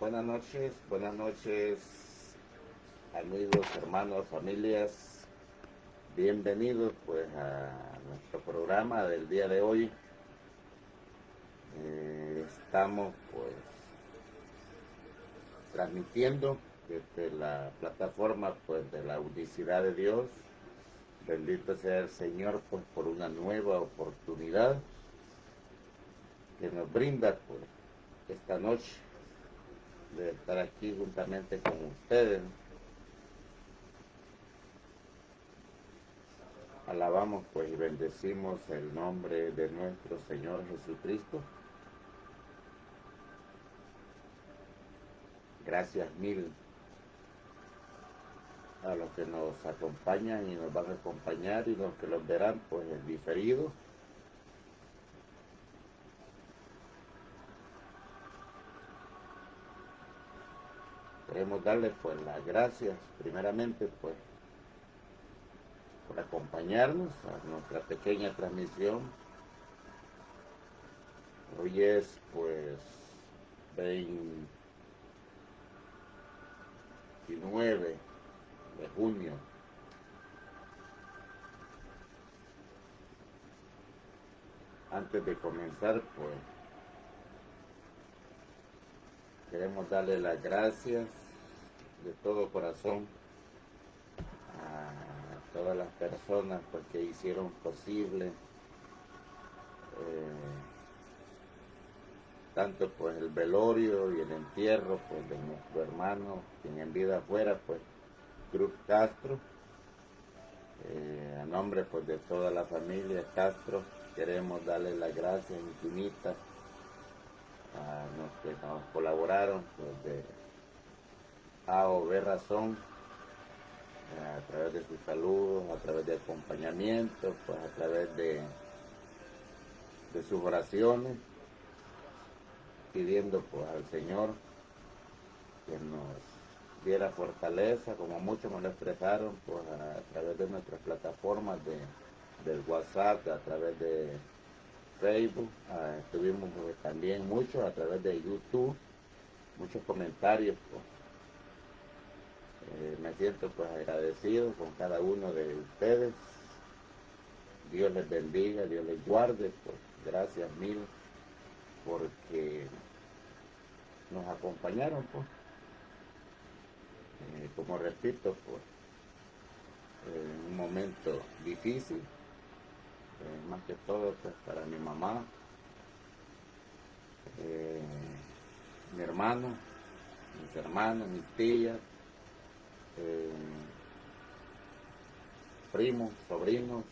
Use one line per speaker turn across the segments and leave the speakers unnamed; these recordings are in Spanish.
buenas noches, amigos, hermanos, familias. Bienvenidos pues a nuestro programa del día de hoy. Estamos pues transmitiendo desde la plataforma pues de la unicidad de Dios. Bendito sea el Señor pues por una nueva oportunidad que nos brinda pues esta noche de estar aquí juntamente con ustedes. Alabamos pues y bendecimos el nombre de nuestro Señor Jesucristo. Gracias mil a los que nos acompañan y nos van a acompañar, y los que los verán pues en diferido. Queremos darles pues las gracias primeramente pues por acompañarnos a nuestra pequeña transmisión. Hoy es pues 29 de junio. Antes de comenzar pues queremos darle las gracias de todo corazón a todas las personas pues que hicieron posible tanto pues el velorio y el entierro pues de nuestro hermano quien en vida fuera pues Cruz Castro. A nombre pues de toda la familia Castro queremos darle las gracias infinitas a los que nos colaboraron pues de A o B razón, a través de sus saludos, a través de acompañamiento, pues a través de sus oraciones, pidiendo pues al Señor que nos diera fortaleza, como muchos me lo expresaron pues a través de nuestras plataformas del WhatsApp, a través de Facebook. Tuvimos pues, también muchos a través de YouTube, muchos comentarios pues. Me siento pues agradecido con cada uno de ustedes. Dios les bendiga, Dios les guarde, pues gracias mil porque nos acompañaron pues. Como repito pues en un momento difícil, más que todo pues para mi mamá, mi hermano, mis hermanos, mis tías, primos, sobrinos,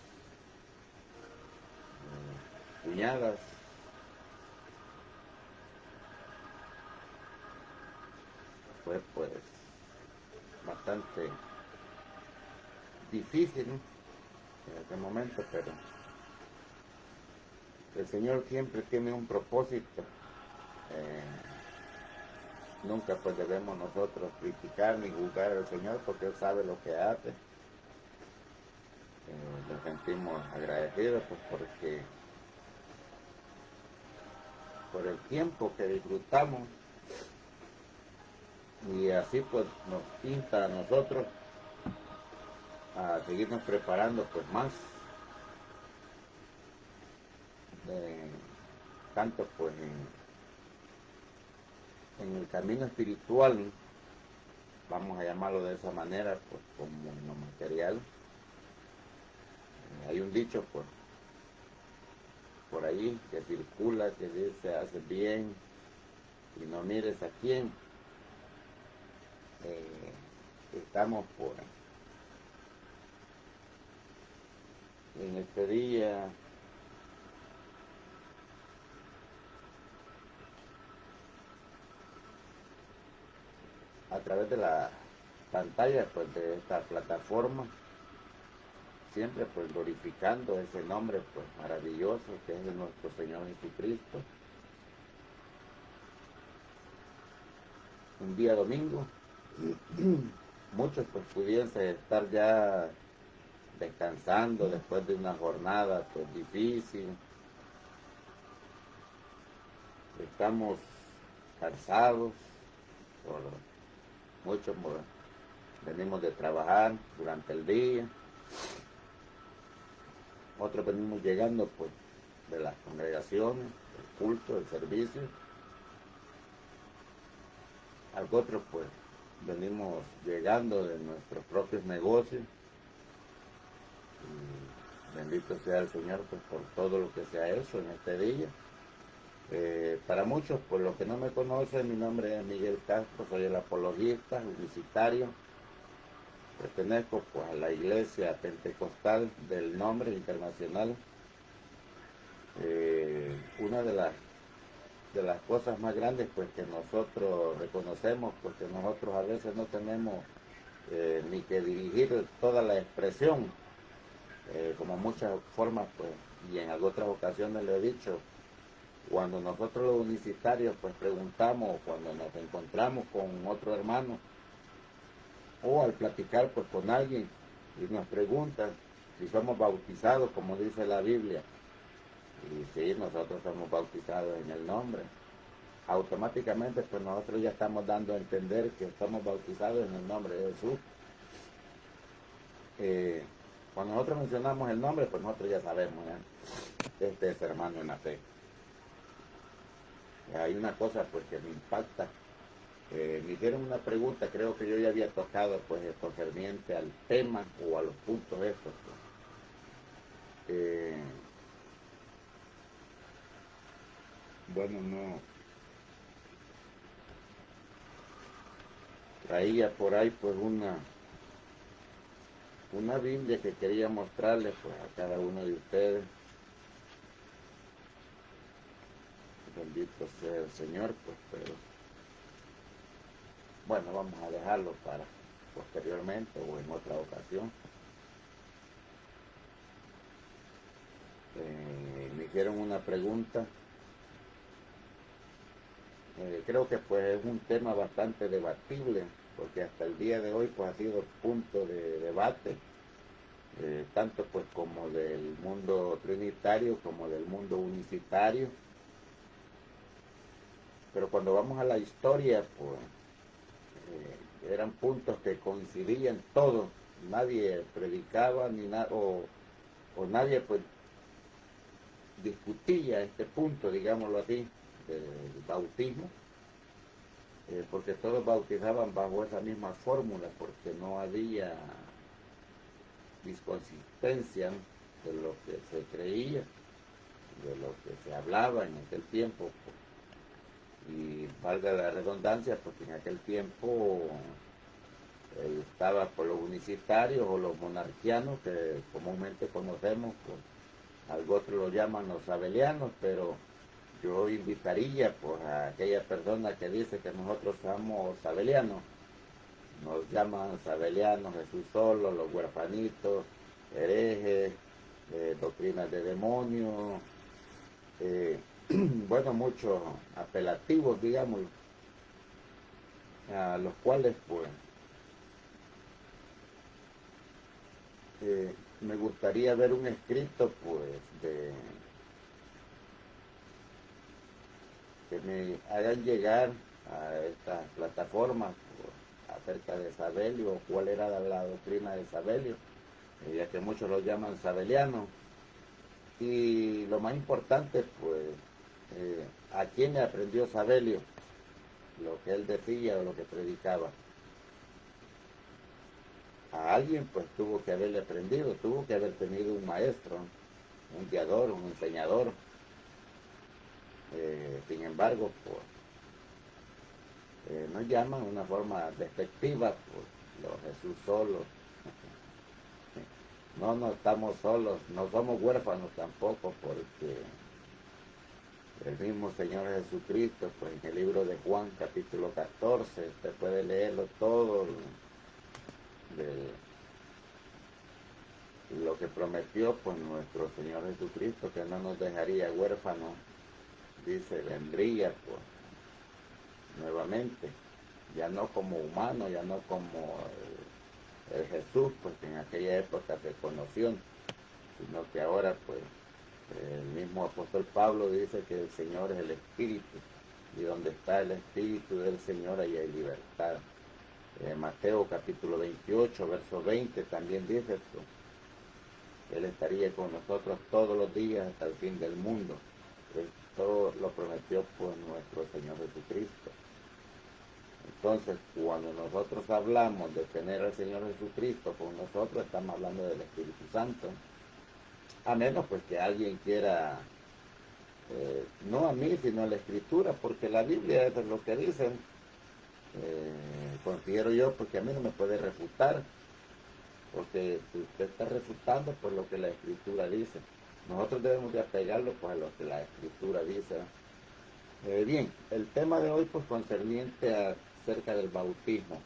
cuñadas. Fue pues bastante difícil, ¿no?, en este momento, pero el Señor siempre tiene un propósito. Nunca pues debemos nosotros criticar ni juzgar al Señor porque Él sabe lo que hace. Nos sentimos agradecidos pues porque por el tiempo que disfrutamos, y así pues nos insta a nosotros a seguirnos preparando pues más, tanto pues en el camino espiritual, vamos a llamarlo de esa manera, pues como en lo material. Hay un dicho pues por ahí que circula que dice: hace bien y no mires a quién. Estamos por en este día a través de la pantalla pues de esta plataforma, siempre pues glorificando ese nombre pues maravilloso que es de nuestro Señor Jesucristo. Un día domingo, muchos pues pudiesen estar ya descansando después de una jornada pues difícil. Estamos cansados, por muchos venimos de trabajar durante el día, otros venimos llegando pues de las congregaciones, del culto, del servicio, otros pues venimos llegando de nuestros propios negocios. Y bendito sea el Señor pues por todo lo que se ha hecho en este día. Para muchos, por los que no me conocen, mi nombre es Miguel Castro, soy el apologista universitario. Pertenezco pues a la Iglesia Pentecostal del Nombre Internacional. Una de las cosas más grandes pues que nosotros reconocemos, porque nosotros a veces no tenemos ni que dirigir toda la expresión, como muchas formas pues, y en otras ocasiones le he dicho, cuando nosotros los unicitarios pues preguntamos, cuando nos encontramos con otro hermano, o al platicar pues con alguien y nos preguntan si somos bautizados como dice la Biblia, y sí, nosotros somos bautizados en el nombre, automáticamente pues nosotros ya estamos dando a entender que somos bautizados en el nombre de Jesús. Cuando nosotros mencionamos el nombre, pues nosotros ya sabemos, este es hermano en la fe. Hay una cosa pues que me impacta. Me hicieron una pregunta, creo que yo ya había tocado pues concerniente al tema o a los puntos estos. Pues. Bueno, no. Traía por ahí pues una Biblia que quería mostrarles pues a cada uno de ustedes. Bendito sea el Señor, pues, pero bueno, vamos a dejarlo para posteriormente o en otra ocasión. Me hicieron una pregunta. Creo que pues es un tema bastante debatible, porque hasta el día de hoy pues ha sido punto de debate, tanto pues como del mundo trinitario como del mundo unicitario. Pero cuando vamos a la historia, pues eran puntos que coincidían todos, nadie predicaba ni o nadie pues discutía este punto, digámoslo así, del bautismo, porque todos bautizaban bajo esa misma fórmula, porque no había disconsistencia de lo que se creía, de lo que se hablaba en aquel tiempo. Y valga la redundancia, porque en aquel tiempo estaba por los unicitarios o los monarquianos, que comúnmente conocemos, pues, algo otros lo llaman los sabelianos, pero yo invitaría pues, a aquella persona que dice que nosotros somos sabelianos. Nos llaman sabelianos, Jesús solo, los huerfanitos, herejes, doctrinas de demonios, bueno, muchos apelativos, digamos, a los cuales pues me gustaría ver un escrito pues que me hagan llegar a estas plataformas pues, acerca de Sabelio, o cuál era la doctrina de Sabelio, ya que muchos lo llaman sabeliano. Y lo más importante pues a quién le aprendió Sabelio lo que él decía o lo que predicaba. A alguien pues tuvo que haberle aprendido, tuvo que haber tenido un maestro, un guiador, un enseñador. Sin embargo, pues, nos llaman de una forma despectiva, pues, los Jesús solos. No estamos solos, no somos huérfanos tampoco, porque el mismo Señor Jesucristo, pues en el libro de Juan capítulo 14, usted puede leerlo todo, de lo que prometió pues nuestro Señor Jesucristo, que no nos dejaría huérfanos, dice, vendría pues nuevamente, ya no como humano, ya no como el Jesús pues que en aquella época se conoció, sino que ahora pues el mismo apóstol Pablo dice que el Señor es el Espíritu, y donde está el Espíritu del Señor, ahí hay libertad. Mateo capítulo 28, verso 20 también dice esto. Él estaría con nosotros todos los días hasta el fin del mundo. Esto lo prometió por nuestro Señor Jesucristo. Entonces, cuando nosotros hablamos de tener al Señor Jesucristo con nosotros, estamos hablando del Espíritu Santo. A menos pues que alguien quiera, no a mí, sino a la Escritura, porque la Biblia es lo que dicen. Considero yo, porque a mí no me puede refutar, porque si usted está refutando pues lo que la Escritura dice. Nosotros debemos de apegarlo pues a lo que la Escritura dice. Bien, el tema de hoy pues concerniente acerca del bautismo.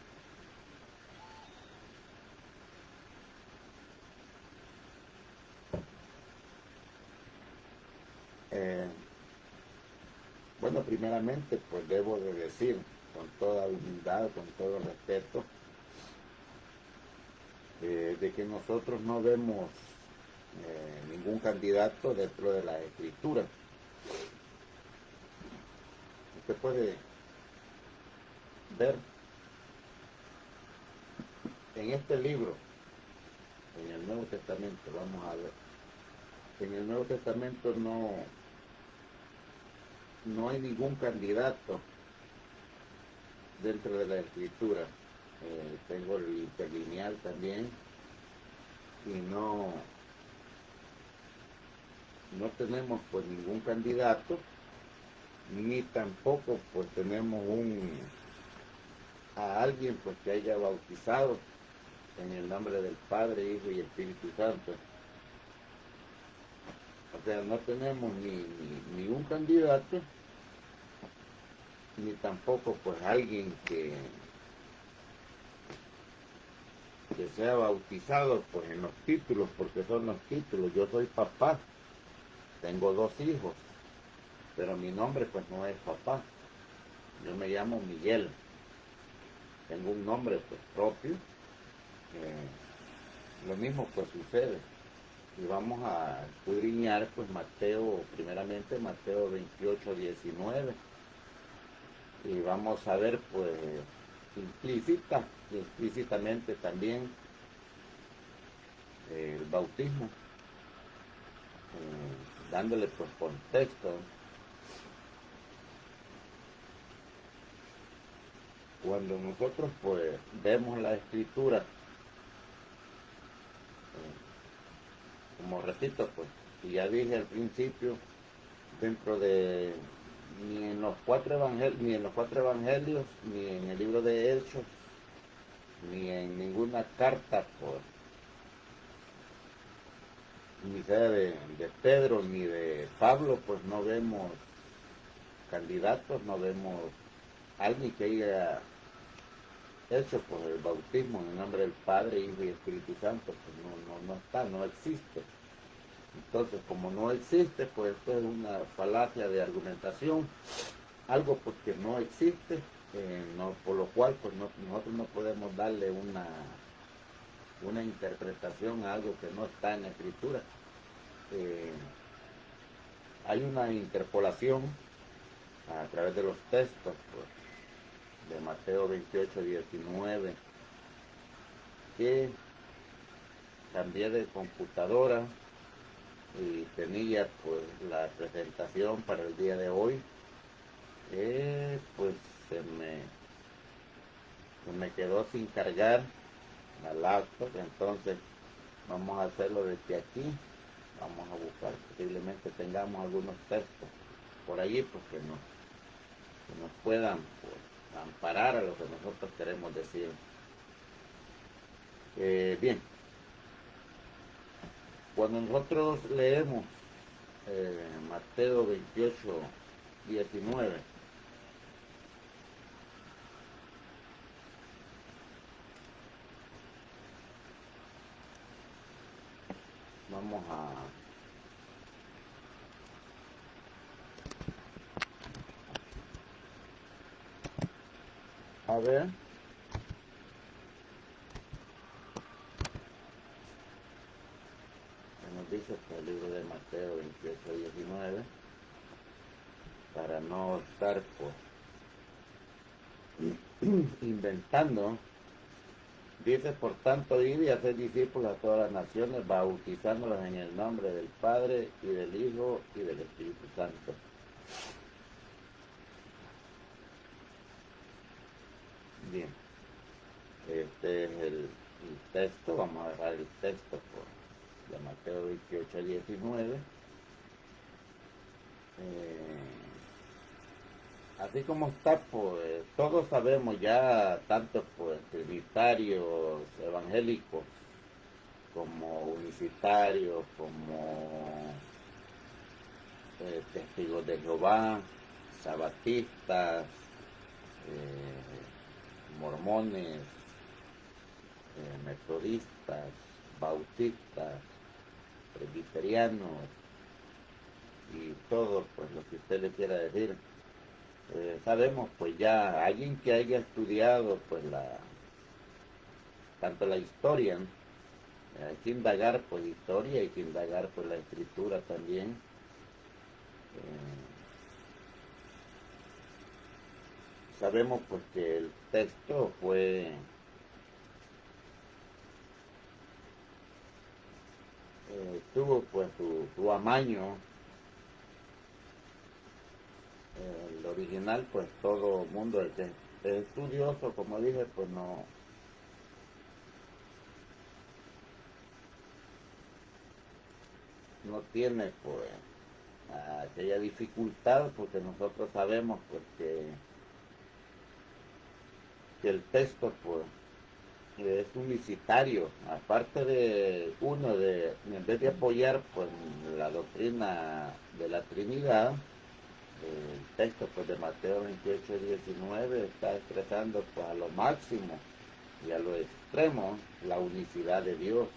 Bueno, primeramente pues debo de decir con toda humildad, con todo respeto, de que nosotros no vemos ningún candidato dentro de la Escritura. Usted puede ver en este libro, en el Nuevo Testamento, vamos a ver, en el Nuevo Testamento no hay ningún candidato dentro de la Escritura. Tengo el interlineal también y no tenemos pues ningún candidato, ni tampoco pues tenemos a alguien pues que haya bautizado en el nombre del Padre, Hijo y Espíritu Santo. O sea, no tenemos ni un candidato, ni tampoco pues alguien que sea bautizado pues en los títulos, porque son los títulos. Yo soy papá, tengo 2 hijos, pero mi nombre pues no es papá. Yo me llamo Miguel, tengo un nombre pues propio. Lo mismo pues sucede. Y vamos a escudriñar pues primeramente Mateo 28, 19. Y vamos a ver pues explícitamente también el bautismo, dándole pues contexto. Cuando nosotros pues vemos la Escritura, como repito pues, y ya dije al principio, dentro de ni en los 4 evangelios, ni en el libro de Hechos, ni en ninguna carta ni sea de Pedro ni de Pablo, pues no vemos candidatos, no vemos alguien que haya hecho por el bautismo en el nombre del Padre, Hijo y Espíritu Santo. Pues no está, no existe. Entonces, como no existe, pues esto es una falacia de argumentación, algo pues que no existe, por lo cual pues nosotros no podemos darle una interpretación a algo que no está en la Escritura. Hay una interpolación a través de los textos pues, de Mateo 28, 19, que cambié de computadora y tenía pues la presentación para el día de hoy, pues se me quedó sin cargar la laptop. Entonces vamos a hacerlo desde aquí. Vamos a buscar, posiblemente tengamos algunos textos por allí porque que nos puedan pues, amparar a lo que nosotros queremos decir. Bien, cuando nosotros leemos Mateo 28, 19, vamos a ver. Nos dice que el libro de Mateo 28, 19. para no estar inventando. Dice, por tanto, id y hacer discípulos a todas las naciones, bautizándolos en el nombre del Padre, y del Hijo, y del Espíritu Santo. Bien, este es el texto. Vamos a dejar el texto de Mateo 28 a 19. Así como está, pues todos sabemos ya, tanto pues trinitarios, evangélicos, como unicitarios, como testigos de Jehová, sabatistas, mormones, metodistas, bautistas, presbiterianos y todo pues lo que usted le quiera decir. Sabemos pues ya alguien que haya estudiado pues tanto la historia, ¿no? Hay que indagar pues historia, hay que indagar pues la escritura también. Sabemos pues que el texto tuvo pues su amaño. El original pues todo mundo el que es estudioso, como dije, pues no tiene pues aquella dificultad, porque nosotros sabemos pues que el texto pues es unicitario. Aparte de uno, en vez de apoyar pues la doctrina de la Trinidad, el texto pues de Mateo 28 19 está expresando pues a lo máximo y a lo extremo la unicidad de Dios.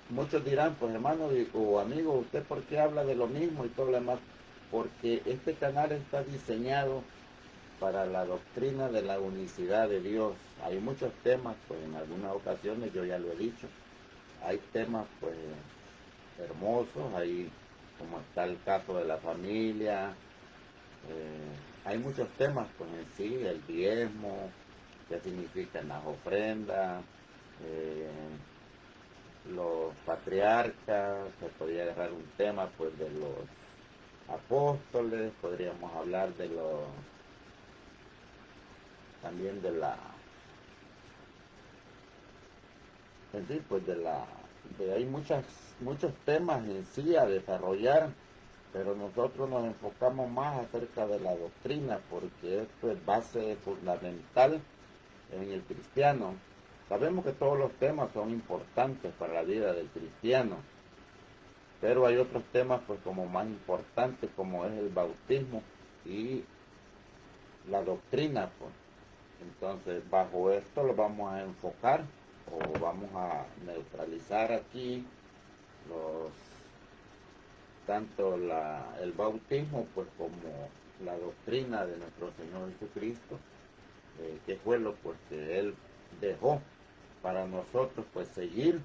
Muchos dirán, pues hermano o amigo, ¿usted por qué habla de lo mismo y todo lo demás? Porque este canal está diseñado para la doctrina de la unicidad de Dios. Hay muchos temas, pues en algunas ocasiones yo ya lo he dicho, hay temas pues hermosos, hay como está el caso de la familia, hay muchos temas pues en sí, el diezmo, qué significan las ofrendas, los patriarcas, se podría agarrar un tema pues de los apóstoles, podríamos hablar de los también en sí, pues hay muchos temas en sí a desarrollar, pero nosotros nos enfocamos más acerca de la doctrina, porque esto es base fundamental en el cristiano. Sabemos que todos los temas son importantes para la vida del cristiano, pero hay otros temas pues como más importantes, como es el bautismo y la doctrina, pues. Entonces, bajo esto lo vamos a enfocar o vamos a neutralizar aquí tanto el bautismo pues como la doctrina de nuestro Señor Jesucristo, que fue lo pues, que Él dejó para nosotros pues seguir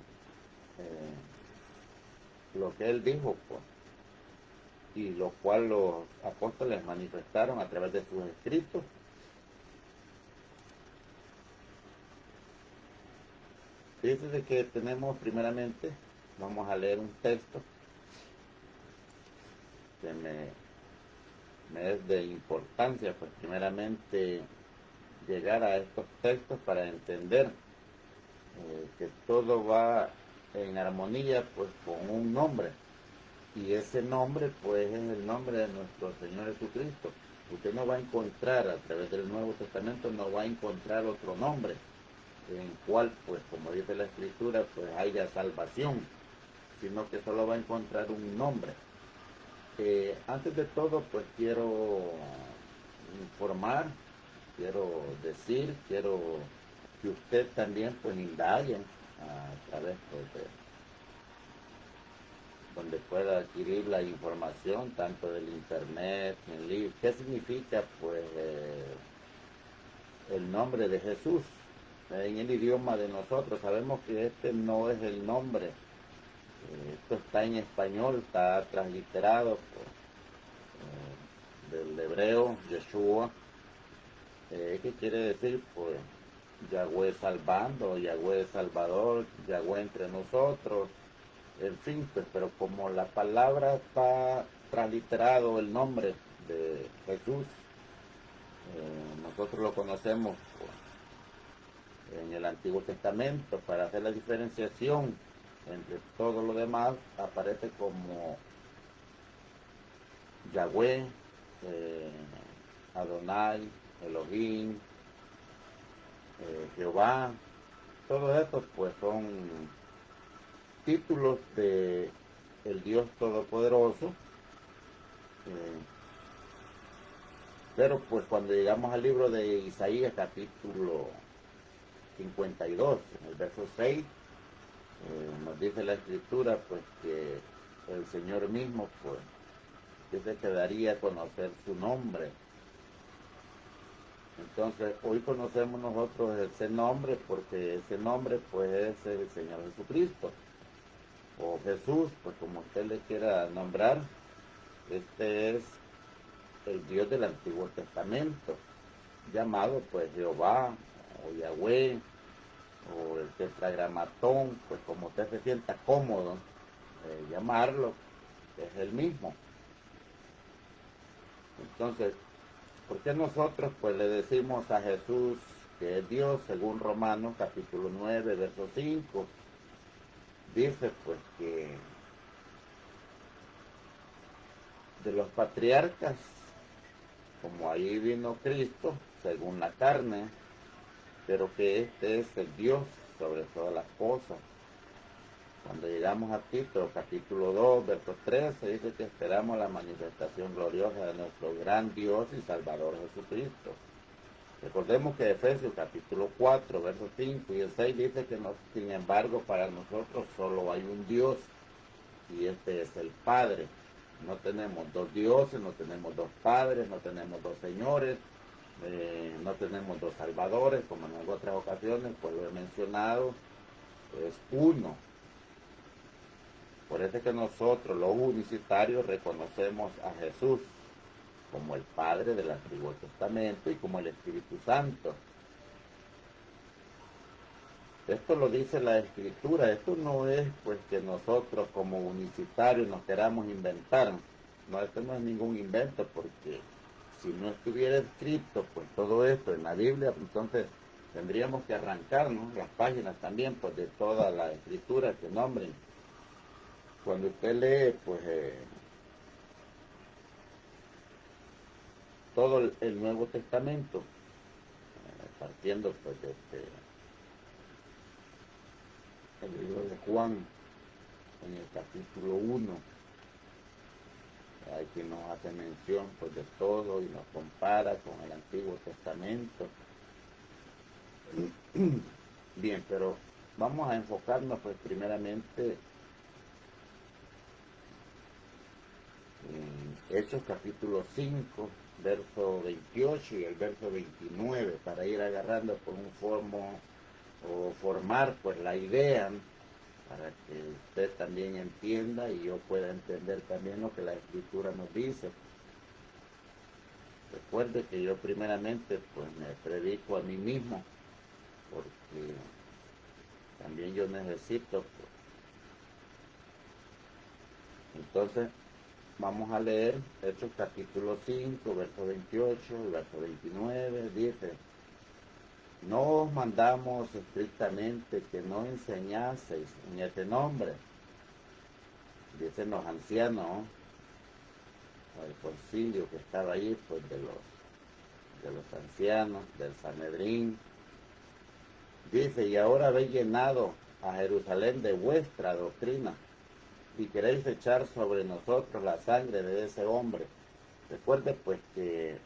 lo que Él dijo, pues, y lo cual los apóstoles manifestaron a través de sus escritos. Fíjense que tenemos primeramente, vamos a leer un texto que me es de importancia, pues primeramente llegar a estos textos para entender que todo va en armonía pues con un nombre, y ese nombre pues es el nombre de nuestro Señor Jesucristo. Usted no va a encontrar a través del Nuevo Testamento, no va a encontrar otro nombre en cual pues como dice la escritura pues haya salvación, sino que solo va a encontrar un nombre. Antes de todo pues quiero informar, quiero decir, quiero que usted también pues indague a través pues, de donde pueda adquirir la información tanto del internet, en libros. ¿Qué significa pues el nombre de Jesús en el idioma de nosotros? Sabemos que este no es el nombre, esto está en español, está transliterado del hebreo, Yeshua, ¿qué quiere decir? Pues Yahweh salvando, Yahweh salvador, Yahweh entre nosotros, en fin, pues, pero como la palabra está transliterado el nombre de Jesús, nosotros lo conocemos pues, en el Antiguo Testamento, para hacer la diferenciación entre todo lo demás, aparece como Yahweh, Adonai, Elohim, Jehová. Todos estos pues son títulos de el Dios Todopoderoso, pero pues cuando llegamos al libro de Isaías capítulo 52, en el verso 6, nos dice la escritura pues que el Señor mismo pues dice que daría a conocer su nombre. Entonces hoy conocemos nosotros ese nombre porque ese nombre pues es el Señor Jesucristo o Jesús, pues como usted le quiera nombrar. Este es el Dios del Antiguo Testamento, llamado pues Jehová o Yahweh o el tetragramatón, pues como usted se sienta cómodo llamarlo, es el mismo. Entonces, ¿por qué nosotros pues le decimos a Jesús que es Dios? Según Romanos capítulo 9, verso 5, dice pues que de los patriarcas, como ahí vino Cristo, según la carne, pero que este es el Dios sobre todas las cosas. Cuando llegamos a Tito, capítulo 2, verso 13, dice que esperamos la manifestación gloriosa de nuestro gran Dios y Salvador Jesucristo. Recordemos que Efesios capítulo 4, verso 5 y el 6 dice que no, sin embargo para nosotros solo hay un Dios y este es el Padre. No tenemos dos dioses, no tenemos dos padres, no tenemos dos señores, no tenemos dos salvadores, como en otras ocasiones, pues lo he mencionado, es uno. Por eso es que nosotros, los unicitarios, reconocemos a Jesús como el Padre del Antiguo Testamento y como el Espíritu Santo. Esto lo dice la Escritura, esto no es pues que nosotros como unicitarios nos queramos inventar. No, esto no es ningún invento, porque si no estuviera escrito pues todo esto en la Biblia, entonces tendríamos que arrancarnos las páginas también pues de toda la Escritura que nombren. Cuando usted lee pues todo el Nuevo Testamento, partiendo pues de el libro de Juan, en el capítulo 1, hay quien nos hace mención pues de todo y nos compara con el Antiguo Testamento. Bien, pero vamos a enfocarnos pues primeramente en Hechos capítulo 5, verso 28 y el verso 29, para ir agarrando por un formo o formar pues la idea, para que usted también entienda y yo pueda entender también lo que la Escritura nos dice. Recuerde que yo primeramente pues me predico a mí mismo, porque también yo necesito pues. Entonces vamos a leer Hechos capítulo 5, verso 28, verso 29, dice: no os mandamos estrictamente que no enseñaseis en este nombre, dicen los ancianos, el concilio que estaba ahí, pues de los ancianos, del Sanedrín. Dice: y ahora habéis llenado a Jerusalén de vuestra doctrina, y queréis echar sobre nosotros la sangre de ese hombre. Recuerde pues que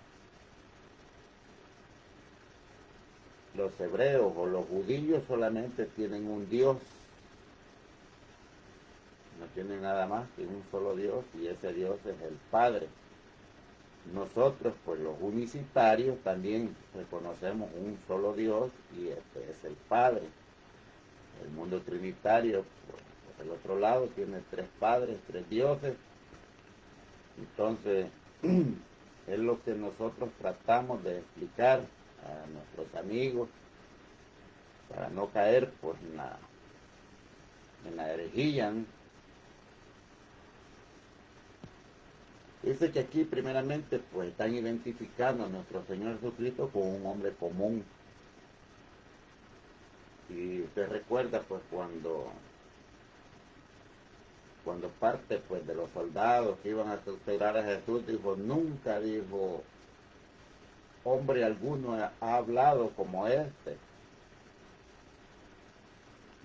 los hebreos o los judíos solamente tienen un Dios, no tienen nada más que un solo Dios, y ese Dios es el Padre. Nosotros, pues los unicitarios, también reconocemos un solo Dios, y este es el Padre. El mundo trinitario, pues, por el otro lado, tiene tres padres, tres dioses. Entonces, es lo que nosotros tratamos de explicar a nuestros amigos para no caer pues, en la herejía, ¿no? Dice que aquí primeramente pues están identificando a nuestro Señor Jesucristo como un hombre común. Y usted recuerda pues cuando parte pues de los soldados que iban a torturar a Jesús, dijo, nunca, dijo, hombre alguno ha hablado como este.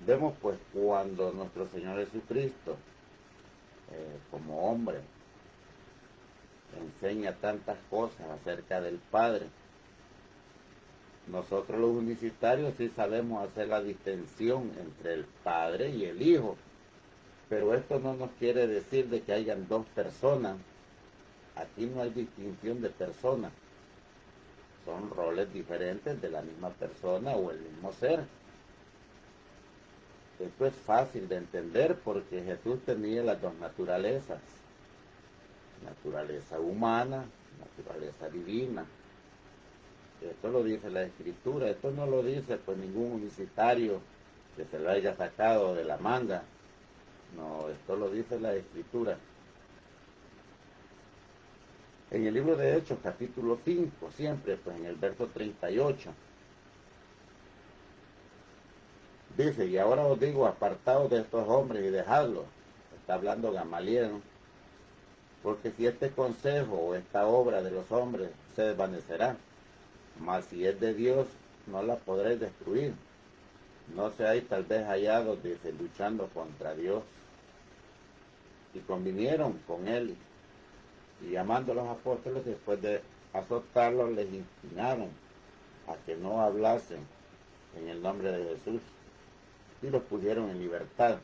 Vemos pues cuando nuestro Señor Jesucristo, como hombre, enseña tantas cosas acerca del Padre. Nosotros los unicitarios sí sabemos hacer la distinción entre el Padre y el Hijo, pero esto no nos quiere decir de que hayan dos personas. Aquí no hay distinción de personas, son roles diferentes de la misma persona o el mismo ser. Esto es fácil de entender porque Jesús tenía las dos naturalezas, naturaleza humana, naturaleza divina. Esto lo dice la Escritura, esto no lo dice pues ningún unicitario que se lo haya sacado de la manga. No, esto lo dice la Escritura. En el libro de Hechos, capítulo 5, siempre pues en el verso 38, dice, y ahora os digo, apartaos de estos hombres y dejadlos. Está hablando Gamaliel, ¿no? Porque si este consejo o esta obra de los hombres se desvanecerá, mas si es de Dios, no la podréis destruir. No seáis tal vez hallados, dice, luchando contra Dios. Y convinieron con él, y llamando a los apóstoles, después de azotarlos, les instigaron a que no hablasen en el nombre de Jesús, y los pusieron en libertad.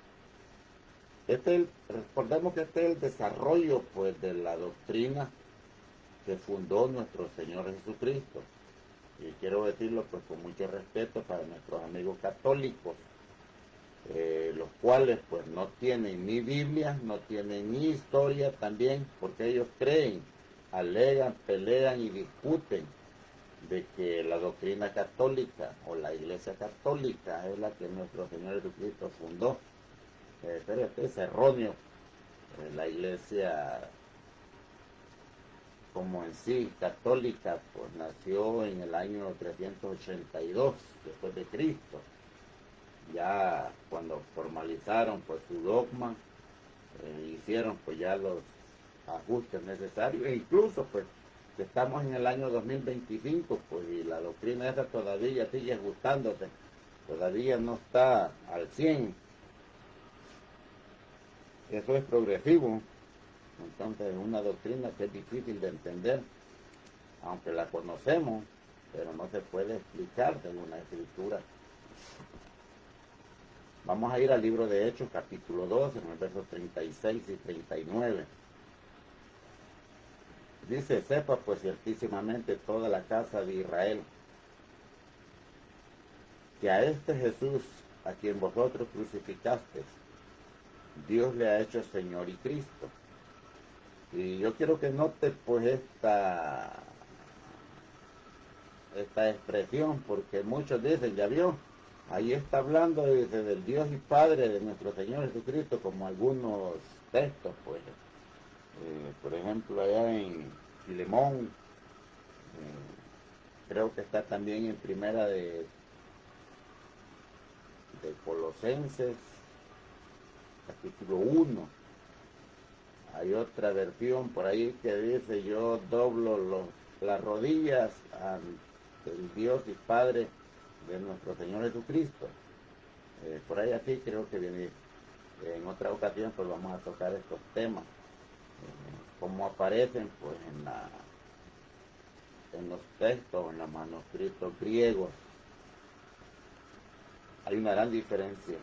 Recordemos que este es el desarrollo pues de la doctrina que fundó nuestro Señor Jesucristo. Y quiero decirlo pues con mucho respeto para nuestros amigos católicos, los cuales pues no tienen ni Biblia, no tienen ni historia también, porque ellos creen, alegan, pelean y discuten de que la doctrina católica o la Iglesia católica es la que nuestro Señor Jesucristo fundó. Pero esto es erróneo. La Iglesia como en sí católica pues nació en el año 382 después de Cristo. Ya cuando formalizaron pues su dogma, hicieron pues ya los ajustes necesarios, e incluso pues que estamos en el año 2025 pues y la doctrina esa todavía sigue ajustándose, todavía no está al 100. Eso es progresivo. Entonces es una doctrina que es difícil de entender, aunque la conocemos, pero no se puede explicar según la Escritura. Vamos a ir al libro de Hechos, capítulo 2, en el versos 36 y 39. Dice, sepa pues ciertísimamente toda la casa de Israel, que a este Jesús, a quien vosotros crucificasteis, Dios le ha hecho Señor y Cristo. Y yo quiero que note pues esta expresión, porque muchos dicen, ya vio, ahí está hablando dice, del Dios y Padre de nuestro Señor Jesucristo, como algunos textos, pues, por ejemplo, allá en Filemón, creo que está también en primera de Colosenses, capítulo 1. Hay otra versión por ahí que dice, yo doblo las rodillas ante el Dios y Padre de nuestro Señor Jesucristo. Por ahí así creo que viene. En otra ocasión pues vamos a tocar estos temas, como aparecen pues en los textos, en los manuscritos griegos. Hay una gran diferencia.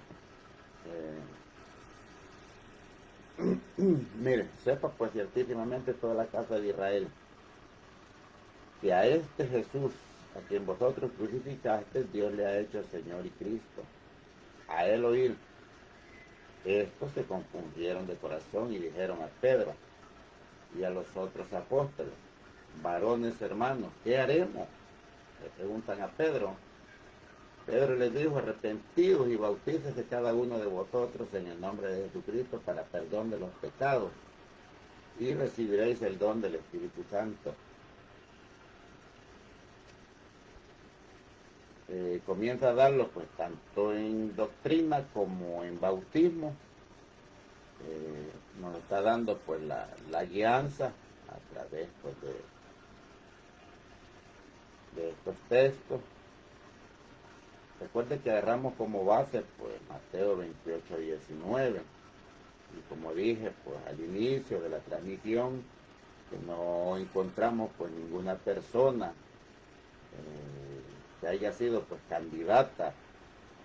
Mire, sepa pues ciertísimamente toda la casa de Israel, que a este Jesús, a quien vosotros crucificasteis, Dios le ha hecho Señor y Cristo. A él oír estos se confundieron de corazón y dijeron a Pedro y a los otros apóstoles, varones hermanos, ¿qué haremos? Le preguntan a Pedro. Pedro les dijo, arrepentidos y bautícese cada uno de vosotros en el nombre de Jesucristo para perdón de los pecados y recibiréis el don del Espíritu Santo. Comienza a darlo pues tanto en doctrina como en bautismo. Nos está dando pues la guianza a través pues, de estos textos. Recuerde que agarramos como base pues Mateo 28:19 y como dije pues al inicio de la transmisión que no encontramos pues ninguna persona que haya sido pues candidata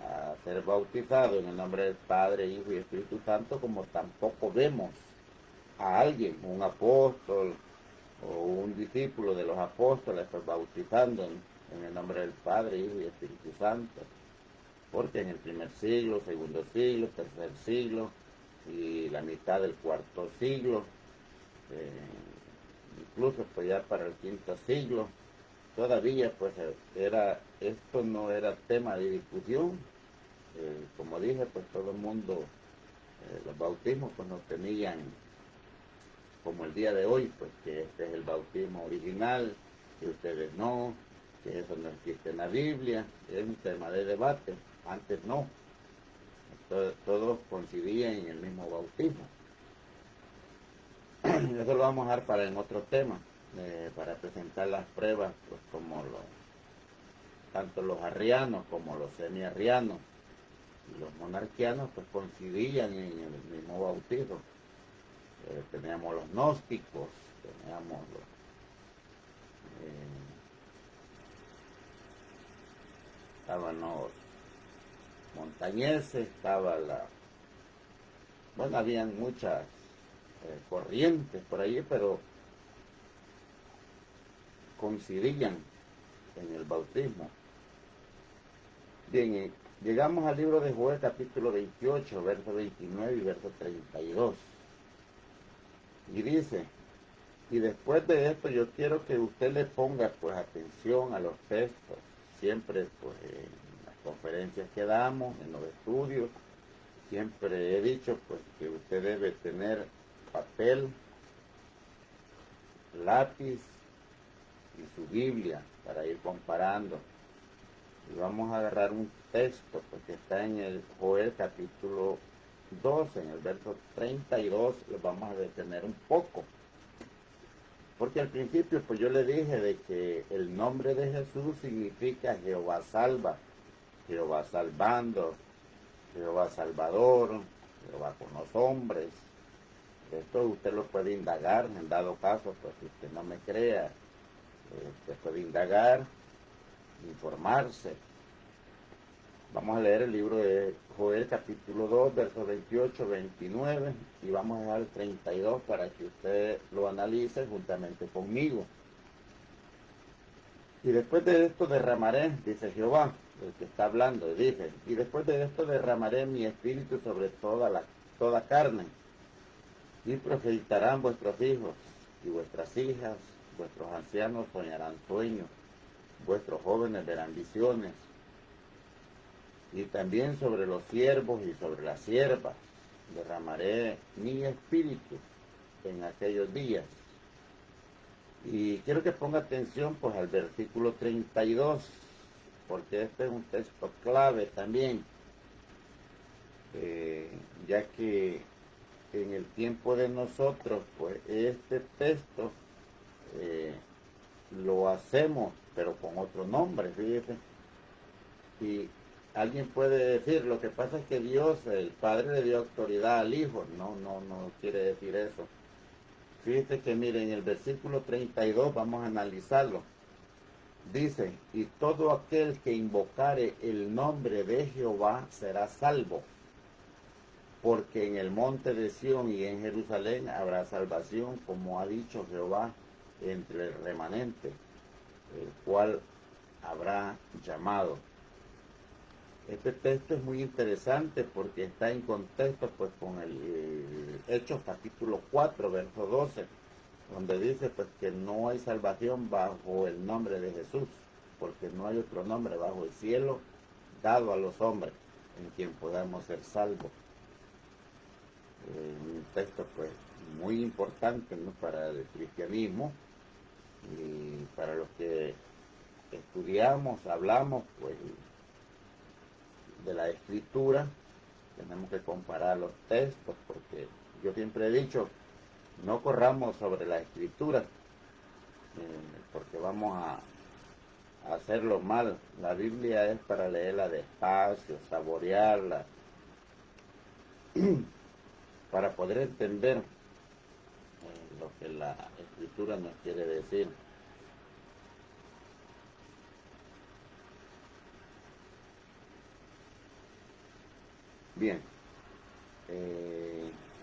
a ser bautizado en el nombre del Padre, Hijo y Espíritu Santo, como tampoco vemos a alguien, un apóstol o un discípulo de los apóstoles pues bautizando en el nombre del Padre, Hijo y Espíritu Santo, porque en el primer siglo, segundo siglo, tercer siglo y la mitad del cuarto siglo, incluso pues ya para el quinto siglo, todavía pues esto no era tema de discusión. Como dije, pues todo el mundo, los bautismos pues no tenían como el día de hoy, pues que este es el bautismo original, que ustedes no, que eso no existe en la Biblia, es un tema de debate. Antes no, todos coincidían en el mismo bautismo. Eso lo vamos a dejar para en otro tema, para presentar las pruebas, pues como tanto los arrianos como los semi-arrianos y los monarquianos pues coincidían en el mismo bautismo. Teníamos los gnósticos, teníamos estaban los montañeses, bueno, habían muchas corrientes por ahí, pero coincidían en el bautismo. Bien, llegamos al libro de Joel capítulo 28, verso 29 y verso 32. Y dice, y después de esto yo quiero que usted le ponga pues atención a los textos, siempre pues en las conferencias que damos, en los estudios, siempre he dicho pues que usted debe tener papel, lápiz y su Biblia para ir comparando. Y vamos a agarrar un texto pues, que está en el Joel capítulo 2, en el verso 32, lo vamos a detener un poco. Porque al principio pues yo le dije de que el nombre de Jesús significa Jehová salva, Jehová salvando, Jehová salvador, Jehová con los hombres. Esto usted lo puede indagar, en dado caso, pues si usted no me crea, usted puede indagar, informarse. Vamos a leer el libro de Joel capítulo 2, versos 28, 29 y vamos a dejar el 32 para que usted lo analice juntamente conmigo. Y después de esto derramaré, dice Jehová, el que está hablando, dice, y después de esto derramaré mi espíritu sobre toda carne, y profetizarán vuestros hijos y vuestras hijas, vuestros ancianos soñarán sueños, vuestros jóvenes verán visiones, y también sobre los siervos y sobre las siervas derramaré mi espíritu en aquellos días. Y quiero que ponga atención pues al versículo 32, porque este es un texto clave también, ya que en el tiempo de nosotros pues este texto lo hacemos pero con otro nombre, fíjese. Y alguien puede decir, lo que pasa es que Dios, el Padre, le dio autoridad al Hijo. No quiere decir eso. Fíjate que miren, en el versículo 32 vamos a analizarlo. Dice, y todo aquel que invocare el nombre de Jehová será salvo, porque en el monte de Sión y en Jerusalén habrá salvación, como ha dicho Jehová, entre el remanente, el cual habrá llamado. Este texto es muy interesante porque está en contexto pues con el Hechos capítulo 4, verso 12, donde dice pues que no hay salvación bajo el nombre de Jesús, porque no hay otro nombre bajo el cielo dado a los hombres en quien podamos ser salvos. Un texto pues muy importante, ¿no?, para el cristianismo y para los que estudiamos, hablamos pues de la escritura. Tenemos que comparar los textos, porque yo siempre he dicho, no corramos sobre la escritura, porque vamos a hacerlo mal. La Biblia es para leerla despacio, saborearla, para poder entender lo que la escritura nos quiere decir. Bien,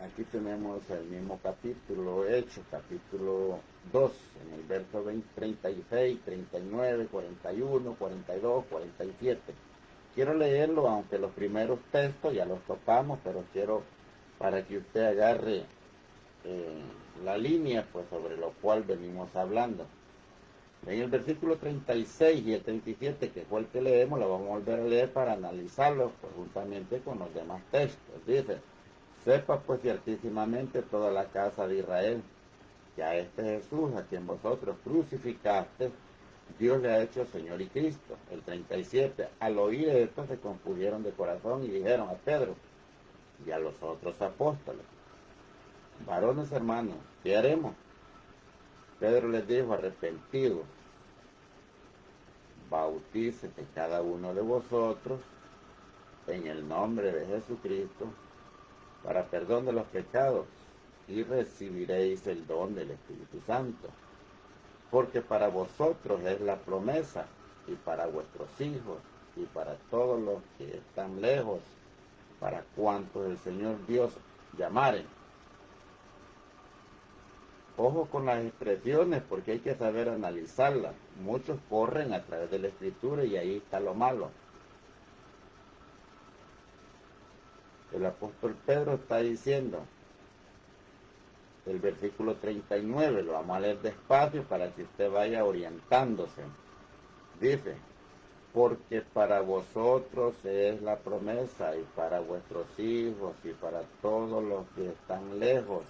aquí tenemos el mismo capítulo, Hechos, capítulo 2, en el verso 20, 36, 39, 41, 42, 47. Quiero leerlo, aunque los primeros textos ya los tocamos, pero quiero para que usted agarre la línea pues sobre lo cual venimos hablando. En el versículo 36 y el 37, que fue el que leemos, lo vamos a volver a leer para analizarlo pues, juntamente con los demás textos. Dice: sepa pues ciertísimamente toda la casa de Israel, que a este Jesús, a quien vosotros crucificaste, Dios le ha hecho Señor y Cristo. El 37, al oír esto se confundieron de corazón y dijeron a Pedro y a los otros apóstoles: varones hermanos, ¿qué haremos? Pedro les dijo: arrepentidos, bautícese cada uno de vosotros en el nombre de Jesucristo para perdón de los pecados, y recibiréis el don del Espíritu Santo, porque para vosotros es la promesa, y para vuestros hijos, y para todos los que están lejos, para cuantos el Señor Dios llamare. Ojo con las expresiones, porque hay que saber analizarlas. Muchos corren a través de la Escritura y ahí está lo malo. El apóstol Pedro está diciendo, el versículo 39, lo vamos a leer despacio para que usted vaya orientándose. Dice: porque para vosotros es la promesa, y para vuestros hijos, y para todos los que están lejos,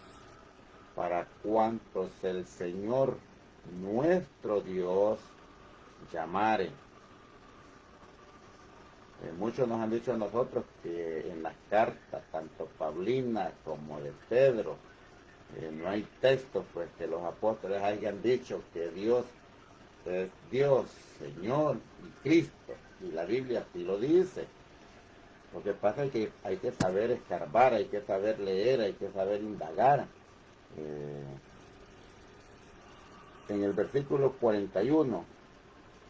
para cuantos el Señor nuestro Dios llamare. Muchos nos han dicho a nosotros que en las cartas, tanto Paulina como de Pedro, no hay textos pues que los apóstoles hayan dicho que Dios es Dios, Señor y Cristo, y la Biblia así lo dice. Lo que pasa es que hay que saber escarbar, hay que saber leer, hay que saber indagar. En el versículo 41,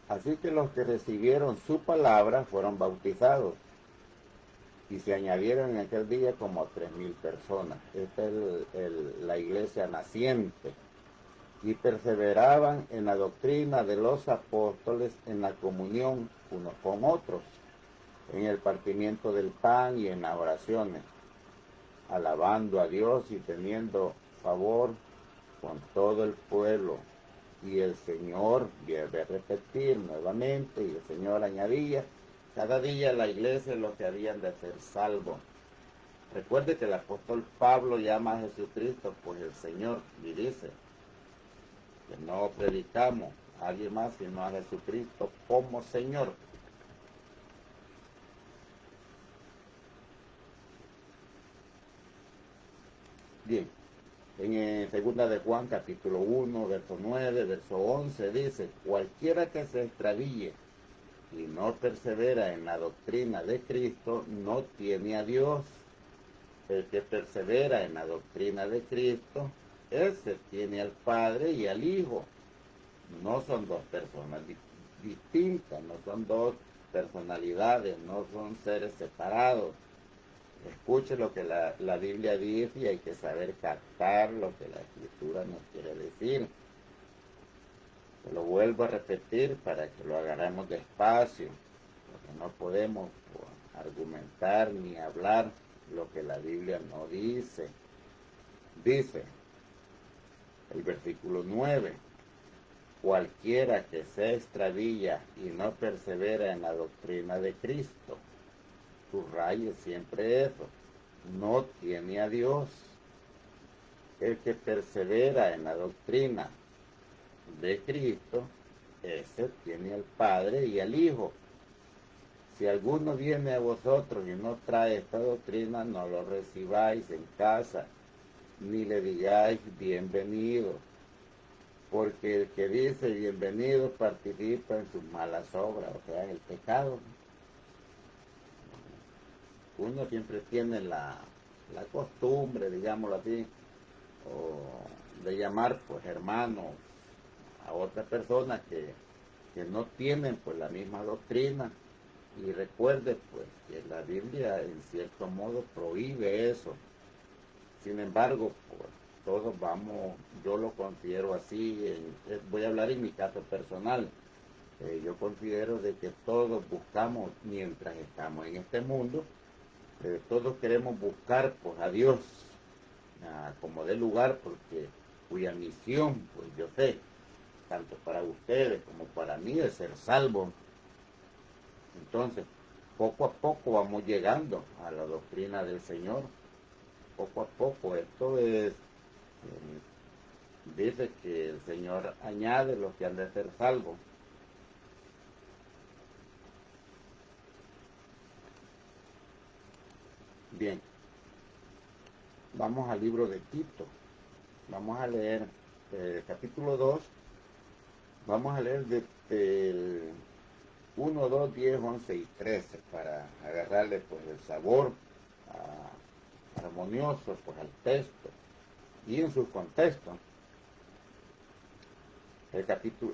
así que los que recibieron su palabra fueron bautizados, y se añadieron en aquel día como 3,000 personas. Esta es la iglesia naciente. Y perseveraban en la doctrina de los apóstoles, en la comunión unos con otros, en el partimiento del pan y en las oraciones, alabando a Dios y teniendo favor con todo el pueblo. Y el Señor, vuelve a repetir nuevamente, y el Señor añadía cada día a la iglesia los que habían de ser salvos. Recuerde que el apóstol Pablo llama a Jesucristo pues el Señor, y dice que no predicamos a alguien más sino a Jesucristo como Señor. Bien, en segunda de Juan, capítulo 1, verso 9, verso 11, dice: cualquiera que se extravíe y no persevera en la doctrina de Cristo, no tiene a Dios. El que persevera en la doctrina de Cristo, ese tiene al Padre y al Hijo. No son dos personas distintas, no son dos personalidades, no son seres separados. Escuche lo que la Biblia dice, y hay que saber captar lo que la Escritura nos quiere decir. Se lo vuelvo a repetir para que lo agarremos despacio, porque no podemos argumentar ni hablar lo que la Biblia no dice. Dice: El versículo 9. Cualquiera que se extravía y no persevera en la doctrina de Cristo, subraye siempre eso, no tiene a Dios. El que persevera en la doctrina de Cristo, ese tiene al Padre y al Hijo. Si alguno viene a vosotros y no trae esta doctrina, no lo recibáis en casa, ni le digáis bienvenido, porque el que dice bienvenido participa en sus malas obras, o sea, en el pecado. Uno siempre tiene la costumbre, digámoslo así, o de llamar pues hermanos a otras personas que no tienen pues la misma doctrina. Y recuerde pues que la Biblia en cierto modo prohíbe eso. Sin embargo, pues todos vamos, yo lo considero así, voy a hablar en mi caso personal. Yo considero de que todos buscamos, mientras estamos en este mundo, todos queremos buscar pues a Dios como de lugar, porque cuya misión, pues yo sé, tanto para ustedes como para mí, es ser salvo. Entonces, poco a poco vamos llegando a la doctrina del Señor. Poco a poco, esto es, dice que el Señor añade los que han de ser salvos. Bien, vamos al libro de Tito. Vamos a leer capítulo 2. Vamos a leer del 1, 2, 10, 11 y 13 para agarrarle pues el sabor armonioso pues al texto y en su contexto. El capítulo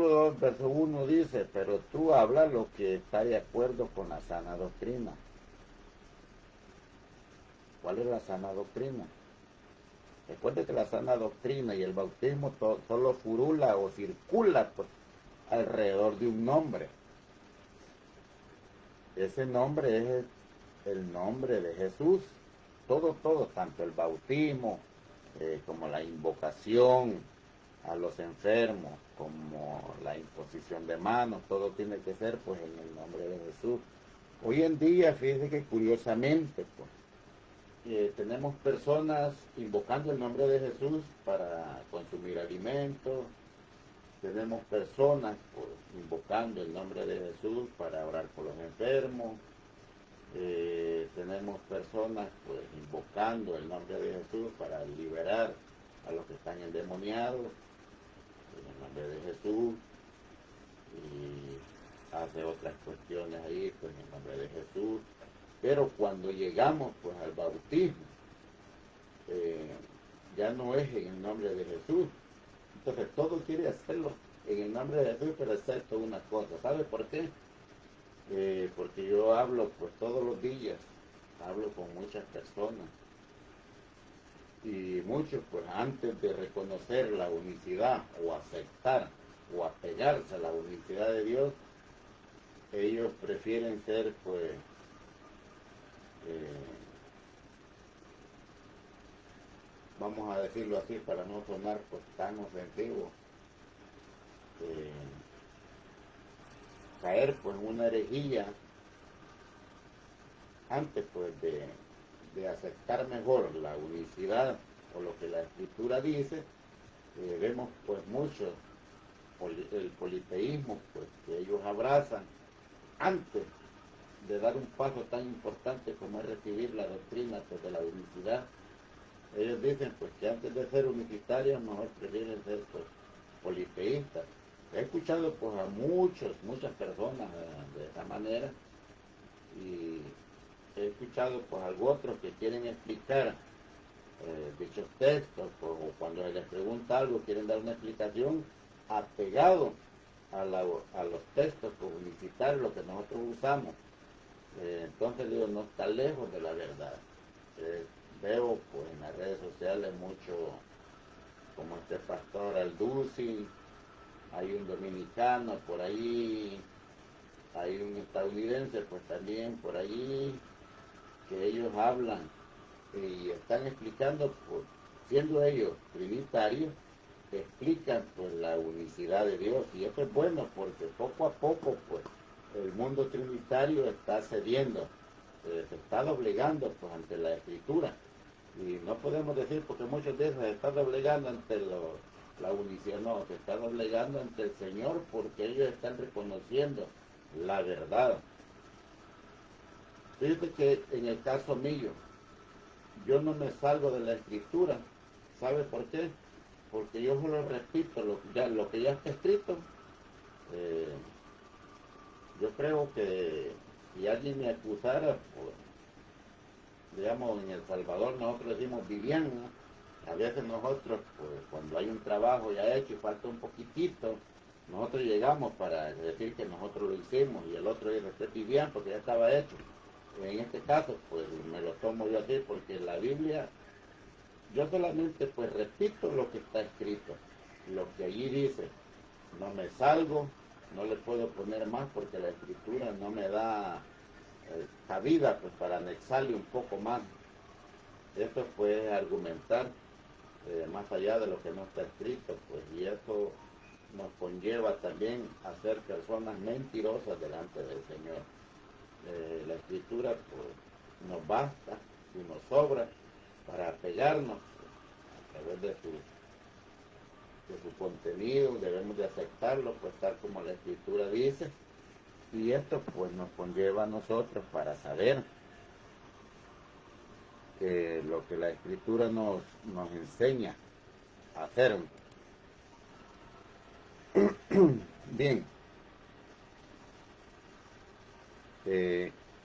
2, verso 1 dice, pero tú habla lo que está de acuerdo con la sana doctrina. ¿Cuál es la sana doctrina? Recuerde que la sana doctrina y el bautismo solo furula o circula pues, alrededor de un nombre. Ese nombre es el nombre de Jesús. Todo, tanto el bautismo como la invocación a los enfermos, como la imposición de manos, todo tiene que ser pues en el nombre de Jesús. Hoy en día, fíjense que curiosamente, pues, tenemos personas invocando el nombre de Jesús para consumir alimentos, tenemos personas pues, invocando el nombre de Jesús para orar por los enfermos, tenemos personas pues invocando el nombre de Jesús para liberar a los que están endemoniados en el nombre de Jesús, y hace otras cuestiones ahí pues en el nombre de Jesús. Pero cuando llegamos pues al bautismo, ya no es en el nombre de Jesús. Entonces todo quiere hacerlo en el nombre de Jesús, pero excepto una cosa. ¿Sabe por qué? Porque yo hablo pues todos los días, hablo con muchas personas, y muchos pues antes de reconocer la unicidad o aceptar o apegarse a la unicidad de Dios, ellos prefieren ser pues vamos a decirlo así para no sonar pues tan ofensivo, caer pues en una herejía antes pues de aceptar mejor la unicidad o lo que la escritura dice. Vemos pues mucho el politeísmo pues que ellos abrazan antes de dar un paso tan importante como es recibir la doctrina pues, de la unicidad. Ellos dicen pues que antes de ser unitarios mejor prefieren ser pues, politeístas. He escuchado pues a muchas personas de esa manera, y he escuchado pues a otros que quieren explicar dichos textos, pues, o cuando se les pregunta algo quieren dar una explicación apegado a los textos publicitarios, lo que nosotros usamos. Entonces digo, no está lejos de la verdad. Veo pues en las redes sociales mucho como este pastor Alducin, hay un dominicano por ahí, hay un estadounidense pues también por ahí, que ellos hablan y están explicando pues, siendo ellos trinitarios, explican pues la unicidad de Dios. Y esto es bueno porque poco a poco pues el mundo trinitario está cediendo, se está doblegando pues ante la Escritura. Y no podemos decir, porque muchos dicen se está doblegando ante la unicidad, no, se está doblegando ante el Señor porque ellos están reconociendo la verdad. Fíjate que en el caso mío, yo no me salgo de la Escritura. ¿Sabe por qué? Porque yo solo repito lo que ya está escrito. Eh, yo creo que si alguien me acusara, pues, digamos, en El Salvador nosotros decimos Vivian, ¿no? A veces nosotros, pues, cuando hay un trabajo ya hecho y falta un poquitito, nosotros llegamos para decir que nosotros lo hicimos y el otro dice, usted Vivian, porque ya estaba hecho. En este caso, pues, me lo tomo yo así, porque la Biblia, yo solamente, pues, repito lo que está escrito, lo que allí dice. No me salgo, no le puedo poner más porque la Escritura no me da cabida pues para anexarle un poco más. Esto puede argumentar más allá de lo que no está escrito, pues, y eso nos conlleva también a ser personas mentirosas delante del Señor. La Escritura pues nos basta y nos sobra para apegarnos a través de su contenido, debemos de aceptarlo, pues tal como la Escritura dice, y esto pues nos conlleva a nosotros para saber lo que la Escritura nos enseña a hacer. Bien,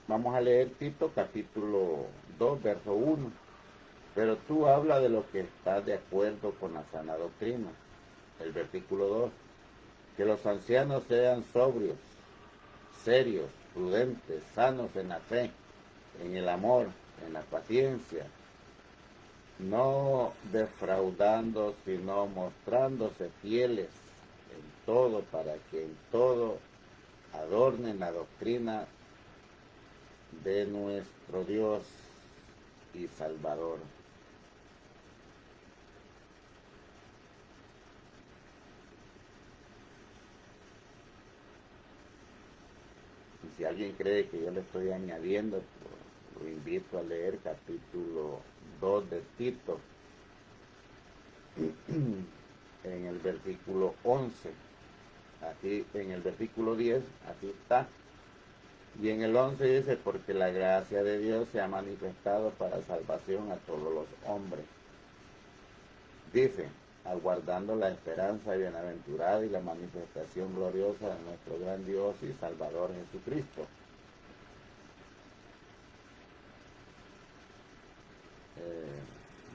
vamos a leer Tito capítulo 2, verso 1. Pero tú habla de lo que está de acuerdo con la sana doctrina. El versículo 2. Que los ancianos sean sobrios, serios, prudentes, sanos en la fe, en el amor, en la paciencia, no defraudando, sino mostrándose fieles en todo, para que en todo adornen la doctrina de nuestro Dios y Salvador. Y si alguien cree que yo le estoy añadiendo, pues, lo invito a leer capítulo 2 de Tito, en el versículo 11, aquí en el versículo 10, aquí está, y en el 11 dice, porque la gracia de Dios se ha manifestado para salvación a todos los hombres. Dice, aguardando la esperanza bienaventurada y la manifestación gloriosa de nuestro gran Dios y Salvador Jesucristo.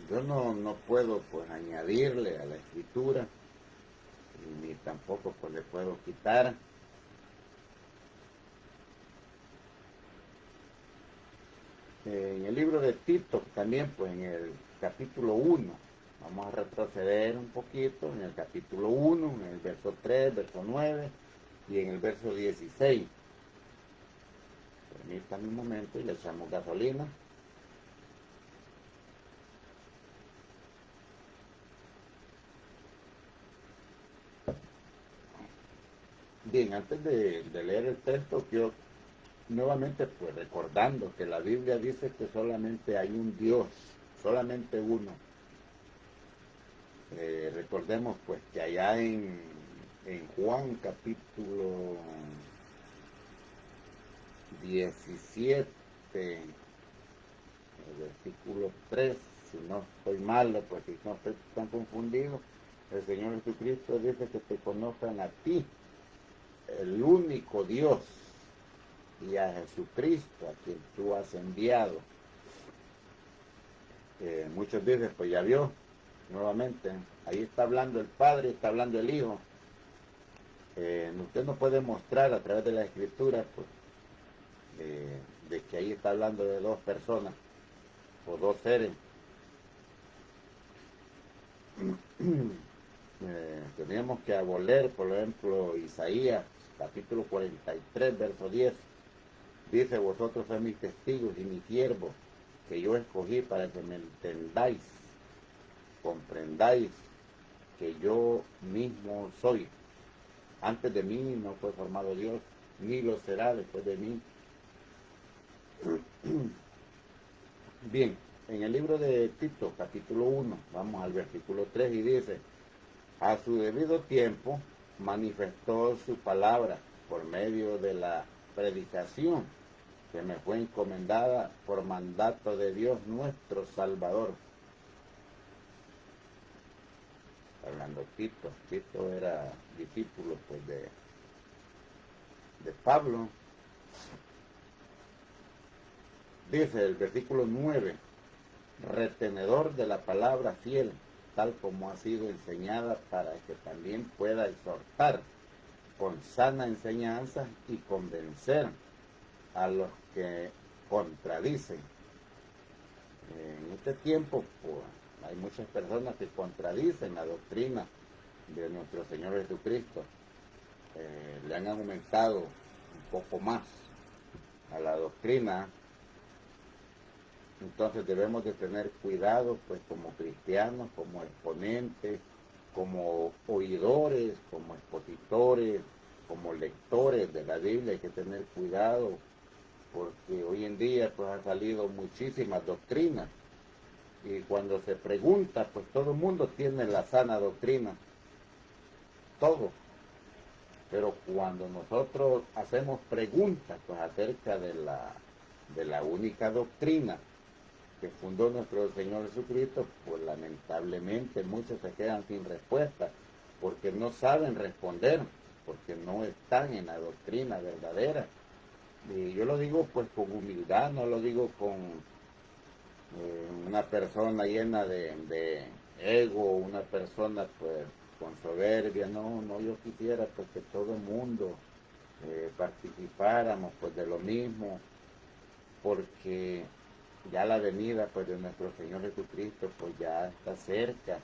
Yo no puedo pues añadirle a la Escritura, ni tampoco pues le puedo quitar. En el libro de Tito también, pues en el capítulo 1, vamos a retroceder un poquito, en el capítulo 1, en el verso 3, verso 9 y en el verso 16. Permítanme un momento y le echamos gasolina. Bien, antes de leer el texto, quiero nuevamente pues recordando que la Biblia dice que solamente hay un Dios, solamente uno. Recordemos pues que allá en Juan capítulo 17, el versículo 3, si no estoy malo, pues si no estoy tan confundido, el Señor Jesucristo dice que te conozcan a ti, el único Dios, y a Jesucristo, a quien tú has enviado. Muchos dicen, pues ya vio, nuevamente, ahí está hablando el Padre, está hablando el Hijo. Usted no puede mostrar a través de la Escritura, pues, de que ahí está hablando de dos personas, o dos seres. Teníamos que aboler, por ejemplo, Isaías, capítulo 43, verso 10. Dice, vosotros sois mis testigos y mis siervos, que yo escogí para que me entendáis. comprendáis que yo mismo soy. Antes de mí no fue formado Dios, ni lo será después de mí. Bien, en el libro de Tito, capítulo 1, vamos al versículo 3 y dice: a su debido tiempo manifestó su palabra por medio de la predicación que me fue encomendada por mandato de Dios nuestro Salvador. Hablando Tito, Tito era discípulo pues de Pablo. Dice el versículo 9: retenedor de la palabra fiel, tal como ha sido enseñada, para que también pueda exhortar con sana enseñanza y convencer a los que contradicen. En este tiempo pues, hay muchas personas que contradicen la doctrina de nuestro Señor Jesucristo. Le han aumentado un poco más a la doctrina. Entonces debemos de tener cuidado, pues como cristianos, como exponentes, como oidores, como expositores, como lectores de la Biblia. Hay que tener cuidado, porque hoy en día pues han salido muchísimas doctrinas, y cuando se pregunta, pues todo el mundo tiene la sana doctrina, todo. Pero cuando nosotros hacemos preguntas pues acerca de la única doctrina que fundó nuestro Señor Jesucristo, pues lamentablemente muchos se quedan sin respuesta, porque no saben responder, porque no están en la doctrina verdadera. Y yo lo digo pues con humildad, no lo digo con una persona llena de ego, una persona pues con soberbia. No, yo quisiera pues que todo el mundo participáramos pues de lo mismo, porque ya la venida pues de nuestro Señor Jesucristo pues ya está cerca,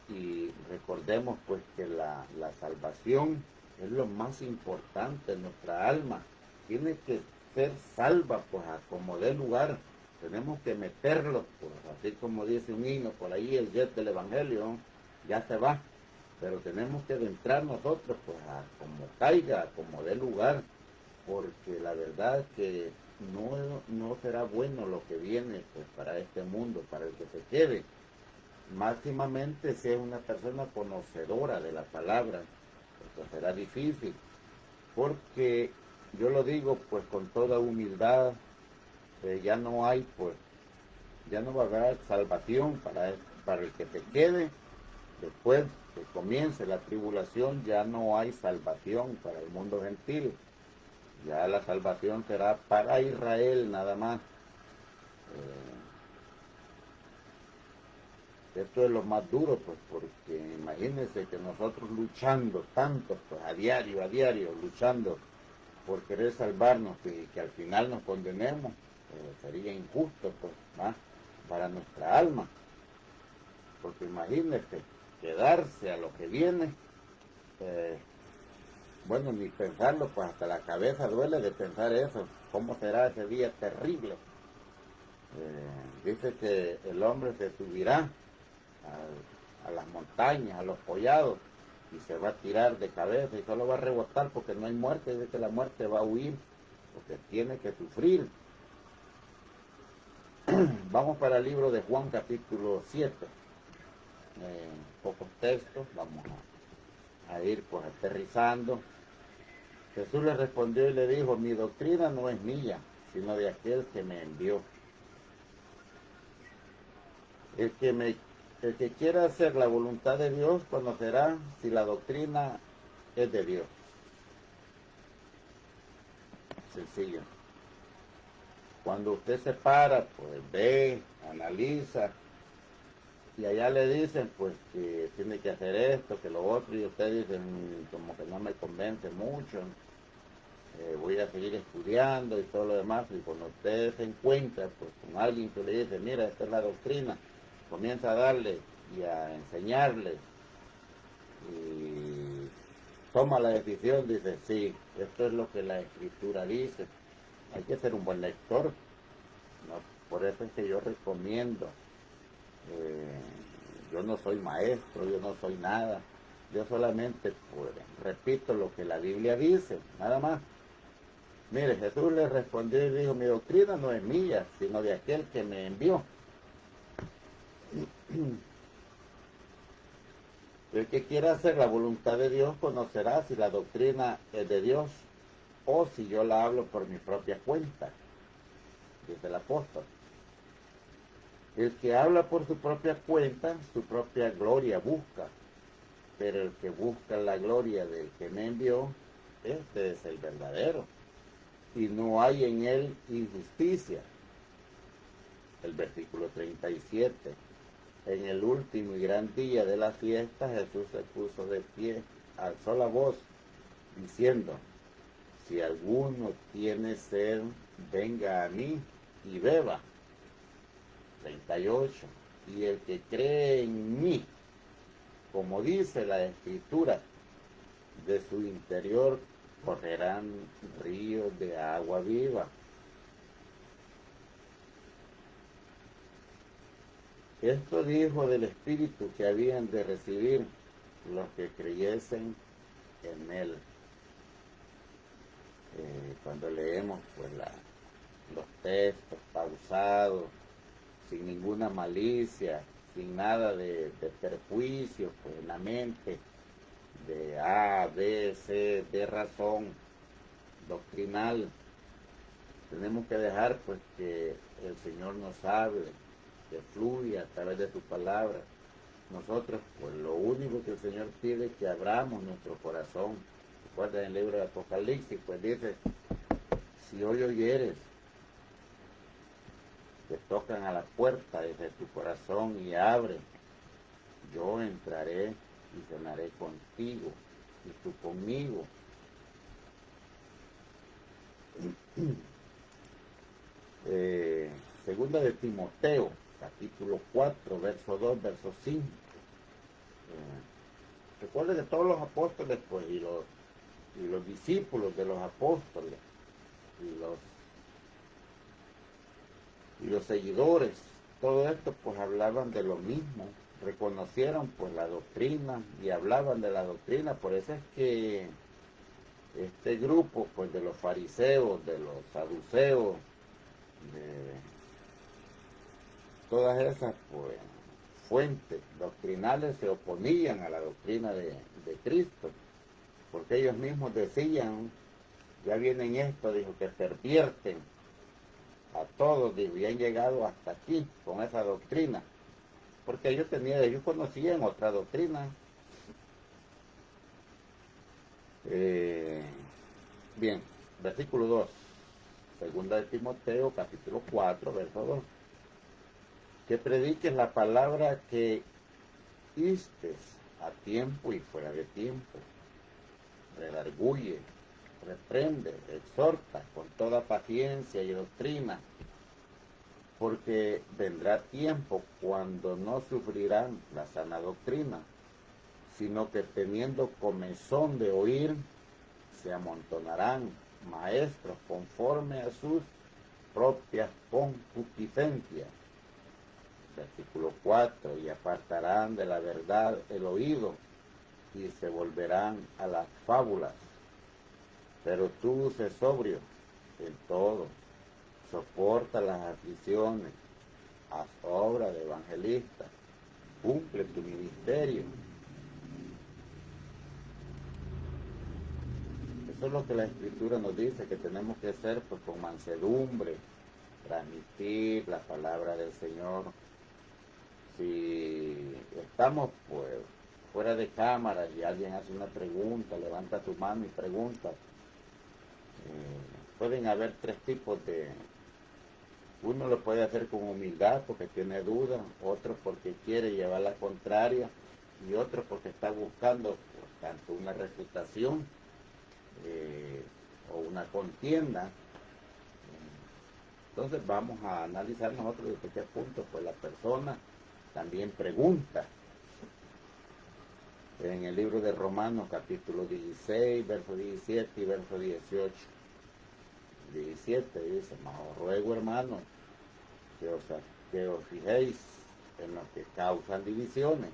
y recordemos pues que la salvación es lo más importante. Nuestra alma tiene que ser salva pues a como dé lugar. Tenemos que meterlo, pues así como dice un himno por ahí, el jet del evangelio ya se va, pero tenemos que entrar nosotros pues a como caiga, a como dé lugar, porque la verdad que no será bueno lo que viene pues para este mundo, para el que se quede. Máximamente si es una persona conocedora de la palabra, pues será difícil, porque yo lo digo pues con toda humildad, ya no hay pues, ya no va a haber salvación para el que se quede. Después que comience la tribulación ya no hay salvación para el mundo gentil. Ya la salvación será para Israel nada más. Esto es lo más duro, pues, porque imagínense que nosotros luchando tanto, pues, a diario, luchando por querer salvarnos, y que al final nos condenemos, sería injusto, pues, ¿va? Para nuestra alma. Porque imagínense, quedarse a lo que viene, bueno, ni pensarlo, pues hasta la cabeza duele de pensar eso. ¿Cómo será ese día terrible? Dice que el hombre se subirá a las montañas, a los collados, y se va a tirar de cabeza y solo va a rebotar, porque no hay muerte. Dice que la muerte va a huir, porque tiene que sufrir. Vamos para el libro de Juan capítulo 7. Pocos textos, vamos a ir pues aterrizando. Jesús le respondió y le dijo: mi doctrina no es mía, sino de aquel que me envió. El que quiera hacer la voluntad de Dios conocerá si la doctrina es de Dios. Sencillo. Cuando usted se para, pues ve, analiza, y allá le dicen pues que tiene que hacer esto, que lo otro, y usted dice como que no me convence mucho, voy a seguir estudiando y todo lo demás. Y cuando usted se encuentra pues con alguien que le dice: mira, esta es la doctrina, comienza a darle y a enseñarle, y toma la decisión, dice: sí, esto es lo que la Escritura dice. Hay que ser un buen lector, ¿no? Por eso es que yo recomiendo, yo no soy maestro, yo no soy nada. Yo solamente pues, repito lo que la Biblia dice, nada más. Mire, Jesús le respondió y dijo, mi doctrina no es mía, sino de aquel que me envió. El que quiera hacer la voluntad de Dios conocerá si la doctrina es de Dios o si yo la hablo por mi propia cuenta, dice el apóstol. El que habla por su propia cuenta, su propia gloria busca, pero el que busca la gloria del que me envió, este es el verdadero, y no hay en él injusticia. El versículo 37. En el último y gran día de la fiesta, Jesús se puso de pie, alzó la voz, diciendo, si alguno tiene sed, venga a mí y beba. 38. Y el que cree en mí, como dice la Escritura, de su interior correrán ríos de agua viva. Esto dijo del Espíritu que habían de recibir los que creyesen en Él. Cuando leemos pues los textos pausados, sin ninguna malicia, sin nada de perjuicio pues, en la mente, de A, B, C, de razón doctrinal, tenemos que dejar pues que el Señor nos hable, que fluya a través de su palabra. Nosotros, pues lo único que el Señor pide es que abramos nuestro corazón. Recuerda en el libro de Apocalipsis, pues dice, si hoy oyeres que tocan a la puerta desde tu corazón y abre, yo entraré y cenaré contigo y tú conmigo. Segunda de Timoteo, capítulo 4, verso 2, verso 5. Recuerden que todos los apóstoles pues, y los discípulos de los apóstoles y los seguidores, todo esto pues hablaban de lo mismo, reconocieron pues la doctrina y hablaban de la doctrina. Por eso es que este grupo pues de los fariseos, de los saduceos, de todas esas pues fuentes doctrinales se oponían a la doctrina de Cristo, porque ellos mismos decían, ya vienen esto, dijo, que pervierten a todos, dijo, y han llegado hasta aquí con esa doctrina, porque ellos conocían otra doctrina. Bien, versículo 2, segunda de Timoteo, capítulo 4, verso 2. Que prediques la palabra que istes a tiempo y fuera de tiempo. Redarguye, reprende, exhorta con toda paciencia y doctrina, porque vendrá tiempo cuando no sufrirán la sana doctrina, sino que teniendo comezón de oír, se amontonarán maestros conforme a sus propias concupiscencias. Versículo 4, y apartarán de la verdad el oído y se volverán a las fábulas. Pero tú sé sobrio en todo, soporta las aflicciones, haz obra de evangelista, cumple tu ministerio. Eso es lo que la Escritura nos dice, que tenemos que hacer pues, con mansedumbre, transmitir la palabra del Señor. Si estamos pues fuera de cámara y alguien hace una pregunta, levanta tu mano y pregunta. Pueden haber tres tipos de... Uno lo puede hacer con humildad porque tiene dudas, otro porque quiere llevar la contraria y otro porque está buscando pues, tanto una refutación o una contienda. Entonces vamos a analizar nosotros desde qué punto pues la persona también pregunta. En el libro de Romanos capítulo 16, verso 17 y verso 18. 17 dice, mas os ruego hermanos que os fijéis en los que causan divisiones,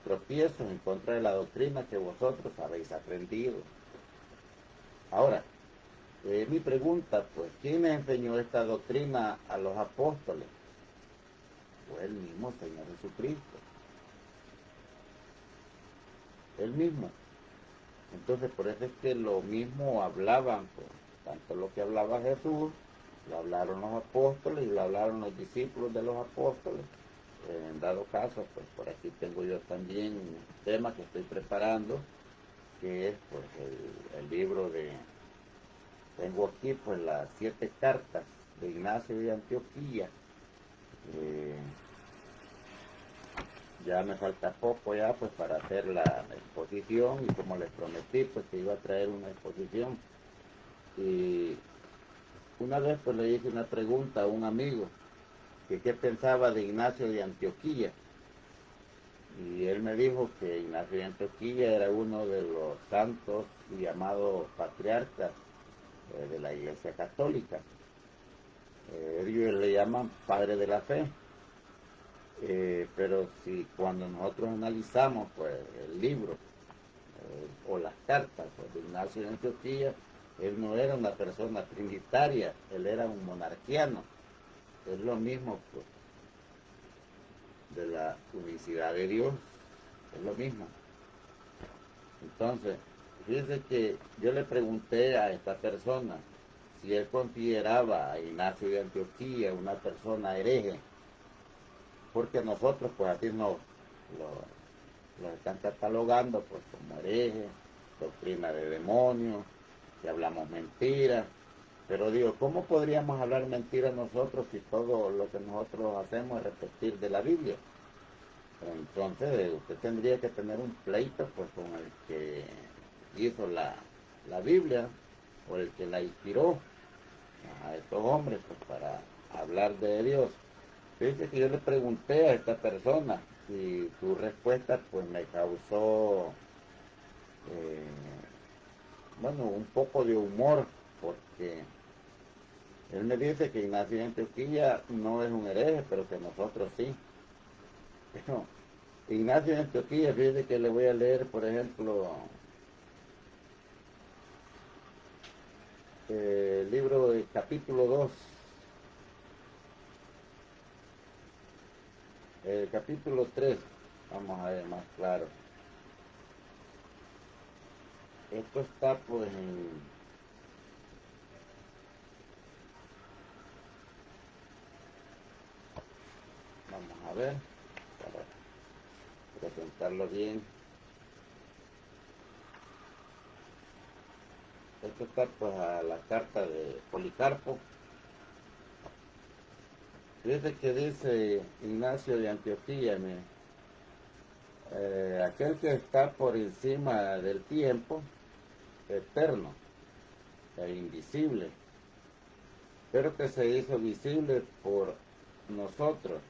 tropiezos en contra de la doctrina que vosotros habéis aprendido. Ahora, mi pregunta, pues, ¿quién les enseñó esta doctrina a los apóstoles? Fue el mismo Señor Jesucristo. Él mismo. Entonces, por eso es que lo mismo hablaban, pues, tanto lo que hablaba Jesús, lo hablaron los apóstoles y lo hablaron los discípulos de los apóstoles. En dado caso, pues por aquí tengo yo también un tema que estoy preparando, que es pues el libro de, tengo aquí pues las 7 cartas de Ignacio de Antioquía. Ya me falta poco ya pues para hacer la exposición, y como les prometí pues que iba a traer una exposición. Y una vez pues le hice una pregunta a un amigo que qué pensaba de Ignacio de Antioquía, y él me dijo que Ignacio de Antioquía era uno de los santos y llamados patriarcas de la Iglesia Católica. Ellos le llaman padre de la fe. Pero si cuando nosotros analizamos pues el libro o las cartas pues, de Ignacio de Antioquía, él no era una persona trinitaria, él era un monarquiano. Es lo mismo pues, de la unicidad de Dios, es lo mismo. Entonces, fíjense que yo le pregunté a esta persona si él consideraba a Ignacio de Antioquía una persona hereje, porque nosotros pues así lo están catalogando pues como hereje, doctrina de demonios, que hablamos mentiras. Pero digo, ¿cómo podríamos hablar mentiras nosotros si todo lo que nosotros hacemos es repetir de la Biblia? Entonces usted tendría que tener un pleito pues con el que hizo la Biblia, o el que la inspiró a estos hombres pues para hablar de Dios. Dice que yo le pregunté a esta persona y su respuesta pues me causó bueno, un poco de humor, porque él me dice que Ignacio de Antioquía no es un hereje, pero que nosotros sí. Pero Ignacio de Antioquía, fíjese que le voy a leer, por ejemplo, el libro de capítulo 2, el capítulo 3, vamos a ver más claro. Esto está pues vamos a ver, para presentarlo bien. Esto está pues a la carta de Policarpo. Fíjate que dice Ignacio de Antioquía, aquel que está por encima del tiempo, eterno e invisible, pero que se hizo visible por nosotros.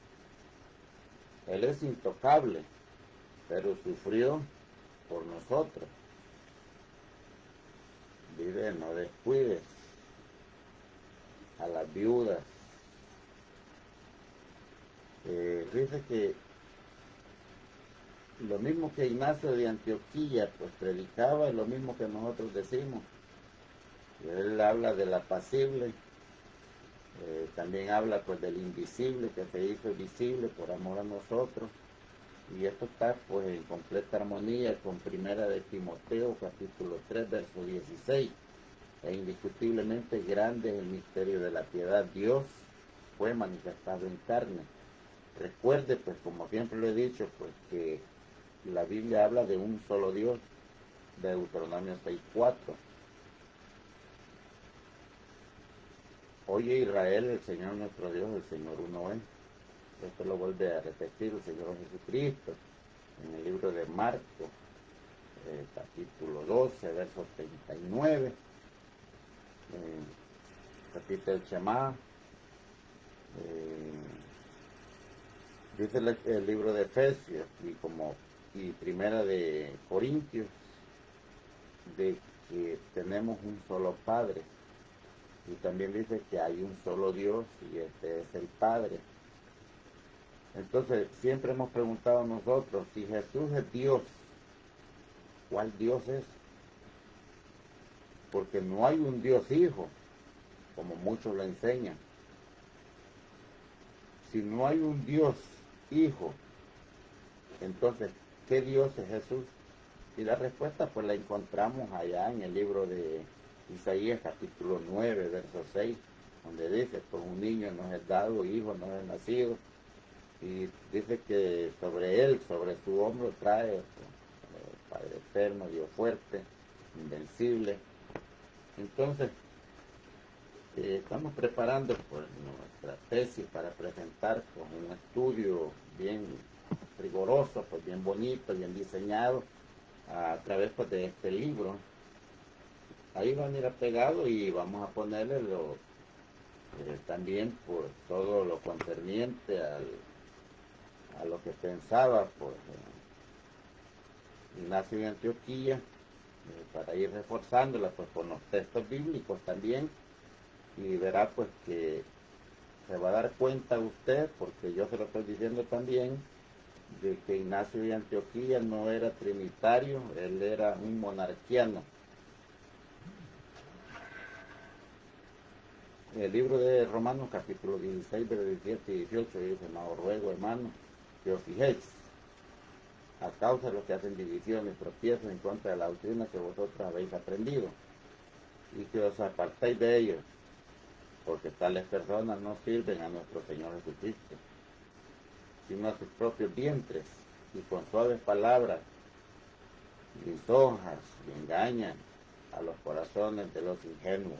Él es intocable, pero sufrió por nosotros. Dice, no descuides a las viudas. Dice que lo mismo que Ignacio de Antioquía pues predicaba es lo mismo que nosotros decimos. Él habla del apacible, también habla pues del invisible que se hizo visible por amor a nosotros, y esto está pues en completa armonía con Primera de Timoteo capítulo 3 verso 16. E indiscutiblemente grande es el misterio de la piedad. Dios fue manifestado en carne. Recuerde pues, como siempre lo he dicho, pues que la Biblia habla de un solo Dios, de Deuteronomio 6:4. Oye Israel, el Señor nuestro Dios, el Señor uno es. Esto lo vuelve a repetir el Señor Jesucristo en el libro de Marcos, capítulo 12, verso 39. Repite el Shema. Dice el libro de Efesios y Primera de Corintios, de que tenemos un solo Padre, y también dice que hay un solo Dios y este es el Padre. Entonces, siempre hemos preguntado nosotros, si Jesús es Dios, ¿cuál Dios es? Porque no hay un Dios hijo, como muchos lo enseñan. Si no hay un Dios hijo, entonces, ¿qué Dios es Jesús? Y la respuesta pues la encontramos allá en el libro de Isaías capítulo 9, verso 6, donde dice, pues un niño nos es dado, hijo nos es nacido, y dice que sobre él, sobre su hombro trae Padre eterno, Dios fuerte, invencible. Entonces, estamos preparando pues, nuestra tesis para presentar con un estudio bien riguroso, pues bien bonito, bien diseñado, a través pues, de este libro. Ahí van a ir pegado y vamos a ponerle también por todo lo concerniente a lo que pensaba pues, Ignacio de Antioquía, para ir reforzándola pues, con los textos bíblicos también, y verá pues que se va a dar cuenta usted, porque yo se lo estoy diciendo también, de que Ignacio de Antioquía no era trinitario, él era un monarquiano. En el libro de Romanos capítulo 16, versículos 17 y 18 dice, os ruego, hermano, que os fijéis, a causa de los que hacen divisiones, tropiezos en contra de la doctrina que vosotros habéis aprendido, y que os apartéis de ellos, porque tales personas no sirven a nuestro Señor Jesucristo, sino a sus propios vientres, y con suaves palabras lisonjas y engañan a los corazones de los ingenuos.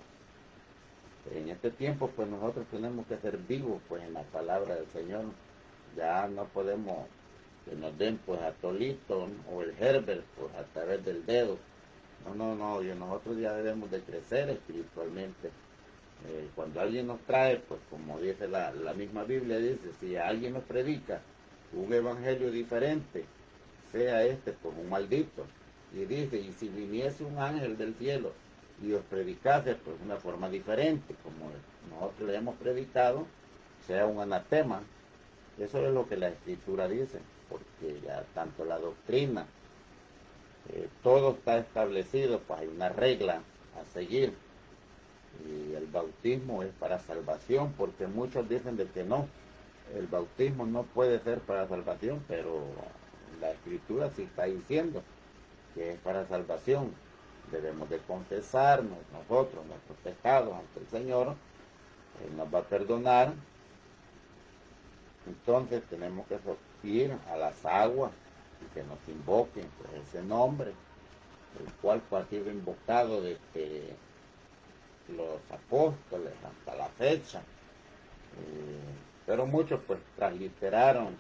En este tiempo pues nosotros tenemos que ser vivos pues en la palabra del Señor. Ya no podemos que nos den pues a Tolito o el Herbert pues a través del dedo. No, y nosotros ya debemos de crecer espiritualmente. Cuando alguien nos trae, pues como dice la misma Biblia, dice, si alguien nos predica un evangelio diferente, sea este pues un maldito. Y dice, y si viniese un ángel del cielo y os predicase pues una forma diferente, como nosotros le hemos predicado, sea un anatema. Eso es lo que la Escritura dice, porque ya tanto la doctrina, todo está establecido, pues hay una regla a seguir. Y el bautismo es para salvación, porque muchos dicen de que no, el bautismo no puede ser para salvación, pero la Escritura sí está diciendo que es para salvación. Debemos de confesarnos nosotros nuestros pecados ante el Señor, Él nos va a perdonar. Entonces tenemos que ir a las aguas y que nos invoquen por ese nombre, el cual ha sido invocado desde los apóstoles hasta la fecha. Pero muchos pues transliteraron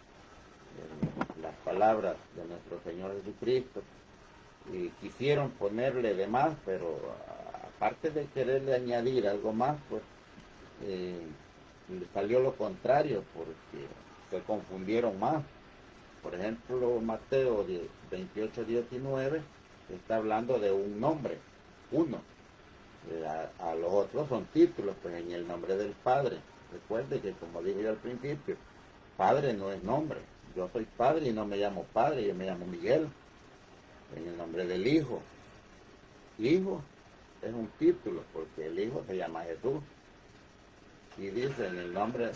las palabras de nuestro Señor Jesucristo y quisieron ponerle de más, pero aparte de quererle añadir algo más, pues le salió lo contrario, porque se confundieron más. Por ejemplo, Mateo 28-19 está hablando de un nombre, uno. A los otros son títulos, pues en el nombre del Padre. Recuerde que, como dije yo al principio, Padre no es nombre. Yo soy padre y no me llamo padre, yo me llamo Miguel. En el nombre del Hijo. Hijo es un título, porque el Hijo se llama Jesús. Y dice en el nombre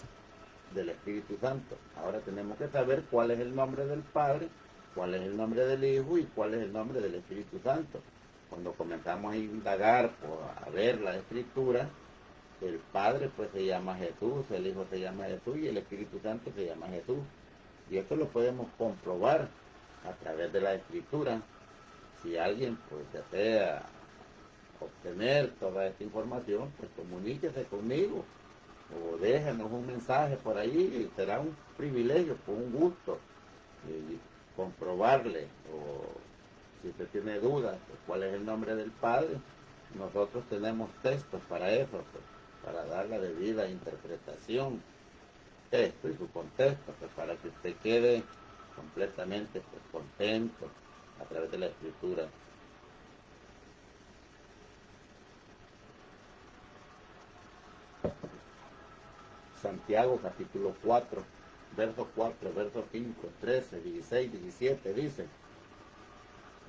del Espíritu Santo. Ahora tenemos que saber cuál es el nombre del Padre, cuál es el nombre del Hijo y cuál es el nombre del Espíritu Santo. Cuando comenzamos a indagar, a ver la Escritura, el Padre pues se llama Jesús, el Hijo se llama Jesús y el Espíritu Santo se llama Jesús. Y esto lo podemos comprobar a través de la Escritura. Si alguien pues desea obtener toda esta información, pues comuníquese conmigo o déjenos un mensaje por ahí, y será un privilegio, un gusto comprobarle, o si usted tiene dudas de cuál es el nombre del Padre, nosotros tenemos textos para eso, pues, para dar la debida interpretación, texto y su contexto, pues, para que usted quede completamente pues, contento a través de la Escritura. Santiago capítulo 4, verso 4, verso 5, 13, 16, 17, dice: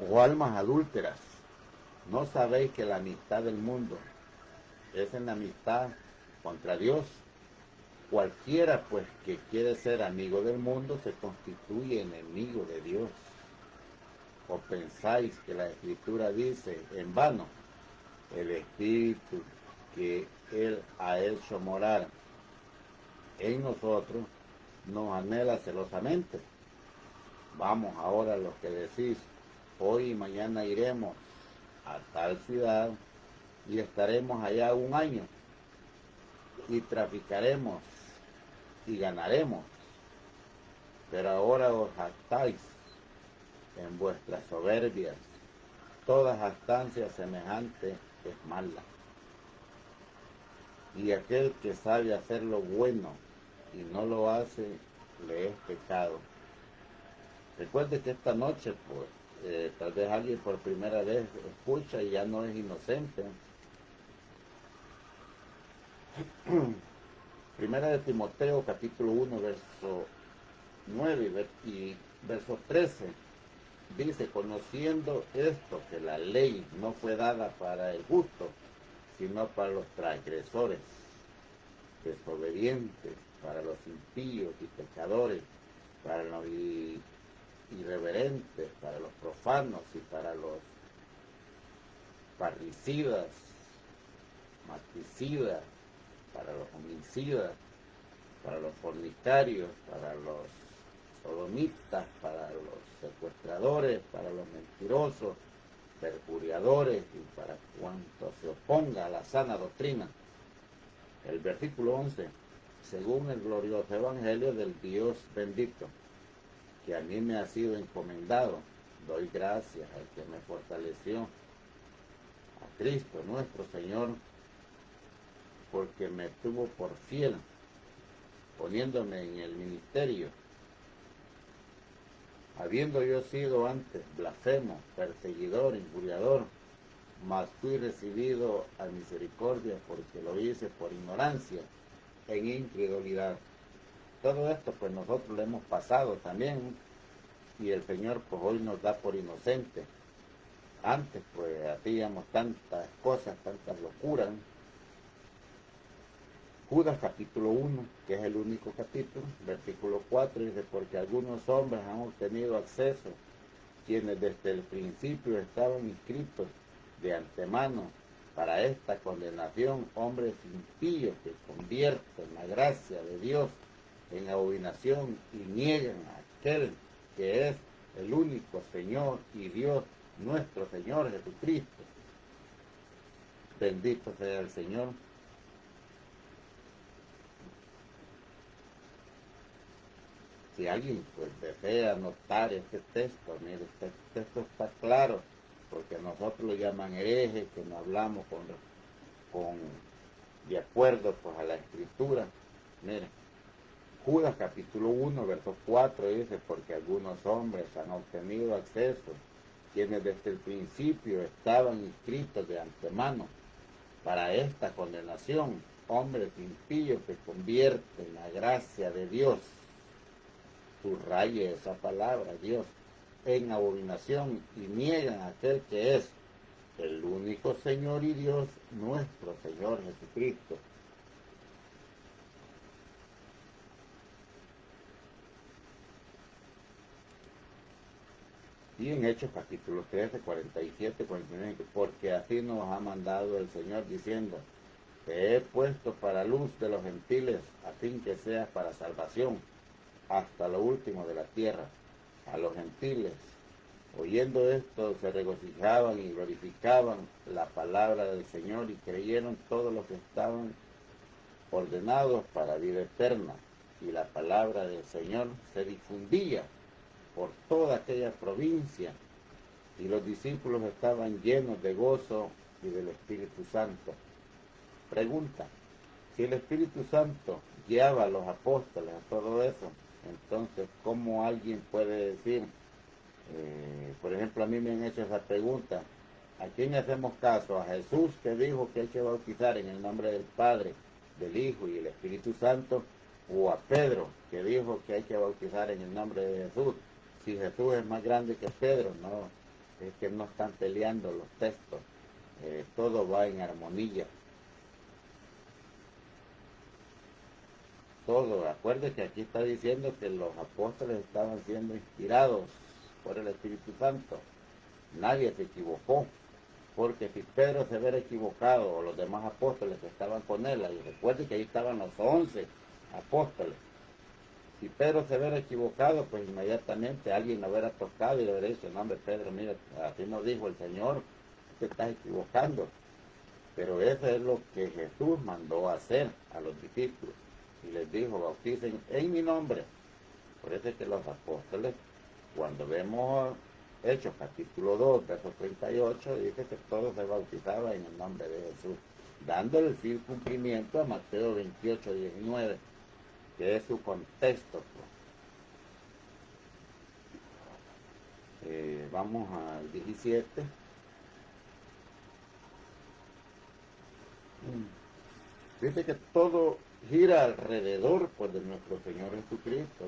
oh almas adúlteras, ¿no sabéis que la amistad del mundo es enemistad contra Dios? Cualquiera pues que quiere ser amigo del mundo se constituye enemigo de Dios. ¿O pensáis que la Escritura dice en vano, el Espíritu que Él ha hecho morar en nosotros nos anhela celosamente? Vamos ahora a lo que decís, hoy y mañana iremos a tal ciudad y estaremos allá un año y traficaremos y ganaremos, pero ahora os jactáis en vuestras soberbias. Toda jactancia semejante es mala. Y aquel que sabe hacer lo bueno y no lo hace, le es pecado. Recuerde que esta noche, pues, tal vez alguien por primera vez escucha y ya no es inocente. Primera de Timoteo, capítulo 1, verso 9 y verso 13, dice: conociendo esto, que la ley no fue dada para el justo, sino para los transgresores, desobedientes, para los impíos y pecadores, para los irreverentes, para los profanos y para los parricidas, matricidas, para los homicidas, para los fornicarios, para los sodomitas, para los secuestradores, para los mentirosos, perjuriadores y para cuanto se oponga a la sana doctrina. El versículo 11, según el glorioso evangelio del Dios bendito, que a mí me ha sido encomendado, doy gracias al que me fortaleció, a Cristo nuestro Señor, porque me tuvo por fiel, poniéndome en el ministerio, habiendo yo sido antes blasfemo, perseguidor, injuriador, mas fui recibido a misericordia porque lo hice por ignorancia, en incredulidad. Todo esto pues nosotros lo hemos pasado también, y el Señor pues hoy nos da por inocente. Antes pues hacíamos tantas cosas, tantas locuras. Judas capítulo 1, que es el único capítulo, versículo 4, dice: porque algunos hombres han obtenido acceso, quienes desde el principio estaban inscritos de antemano para esta condenación, hombres impíos que convierten la gracia de Dios en abominación y niegan a aquel que es el único Señor y Dios, nuestro Señor Jesucristo. Bendito sea el Señor. Si alguien pues desea anotar este texto, mire, este texto está claro, porque nosotros lo llaman herejes, que no hablamos de acuerdo pues a la Escritura. Mire, Judas capítulo 1, verso 4 dice: porque algunos hombres han obtenido acceso, quienes desde el principio estaban inscritos de antemano para esta condenación, hombres impíos que convierten la gracia de Dios, subraye esa palabra, Dios, en abominación y niegan a aquel que es el único Señor y Dios, nuestro Señor Jesucristo. Y en Hechos capítulo 13, 47, 49, porque así nos ha mandado el Señor diciendo: te he puesto para luz de los gentiles, a fin que seas para salvación hasta lo último de la tierra. A los gentiles, oyendo esto, se regocijaban y glorificaban la palabra del Señor, y creyeron todos los que estaban ordenados para vida eterna. Y la palabra del Señor se difundía por toda aquella provincia, y los discípulos estaban llenos de gozo y del Espíritu Santo. Pregunta: si el Espíritu Santo guiaba a los apóstoles a todo eso, entonces ¿cómo alguien puede decir, por ejemplo, a mí me han hecho esa pregunta: ¿a quién hacemos caso? ¿A Jesús, que dijo que hay que bautizar en el nombre del Padre, del Hijo y del Espíritu Santo? o a Pedro, que dijo que hay que bautizar en el nombre de Jesús. Si Jesús es más grande que Pedro, no, es que no están peleando los textos, todo va en armonía. Todo, acuerde que aquí está diciendo que los apóstoles estaban siendo inspirados por el Espíritu Santo. Nadie se equivocó, porque si Pedro se hubiera equivocado, o los demás apóstoles que estaban con él, y recuerde que ahí estaban los 11 apóstoles, si Pedro se hubiera equivocado, pues inmediatamente alguien lo hubiera tocado y le hubiera dicho, no hombre Pedro, mira, así nos dijo el Señor, te estás equivocando. Pero eso es lo que Jesús mandó a hacer a los discípulos. Y les dijo, bauticen en mi nombre. Por eso es que los apóstoles, cuando vemos Hechos capítulo 2, verso 38, dice que todos se bautizaban en el nombre de Jesús, dándole el fiel cumplimiento a Mateo 28, 19, que es su contexto. Vamos al 17. Dice que todo gira alrededor pues de nuestro Señor Jesucristo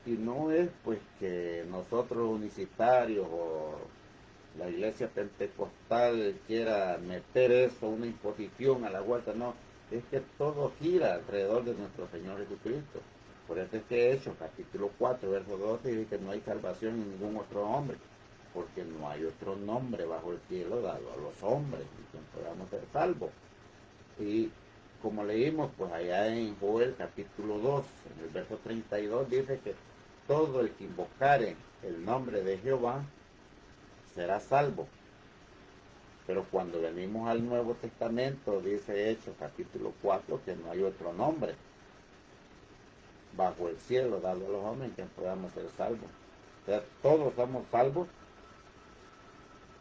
y no es pues que nosotros unicitarios o la iglesia pentecostal quiera meter eso, una imposición a la vuelta, no, es que todo gira alrededor de nuestro Señor Jesucristo. Por eso es que Hechos capítulo 4, verso 12 dice que no hay salvación en ningún otro hombre, porque no hay otro nombre bajo el cielo dado a los hombres en quien podamos ser salvos. Y como leímos pues allá en Joel capítulo 2, en el verso 32, dice que todo el que invocare el nombre de Jehová será salvo. Pero cuando venimos al Nuevo Testamento, dice Hechos capítulo 4, que no hay otro nombre bajo el cielo dado a los hombres en quien podamos ser salvos. O sea, todos somos salvos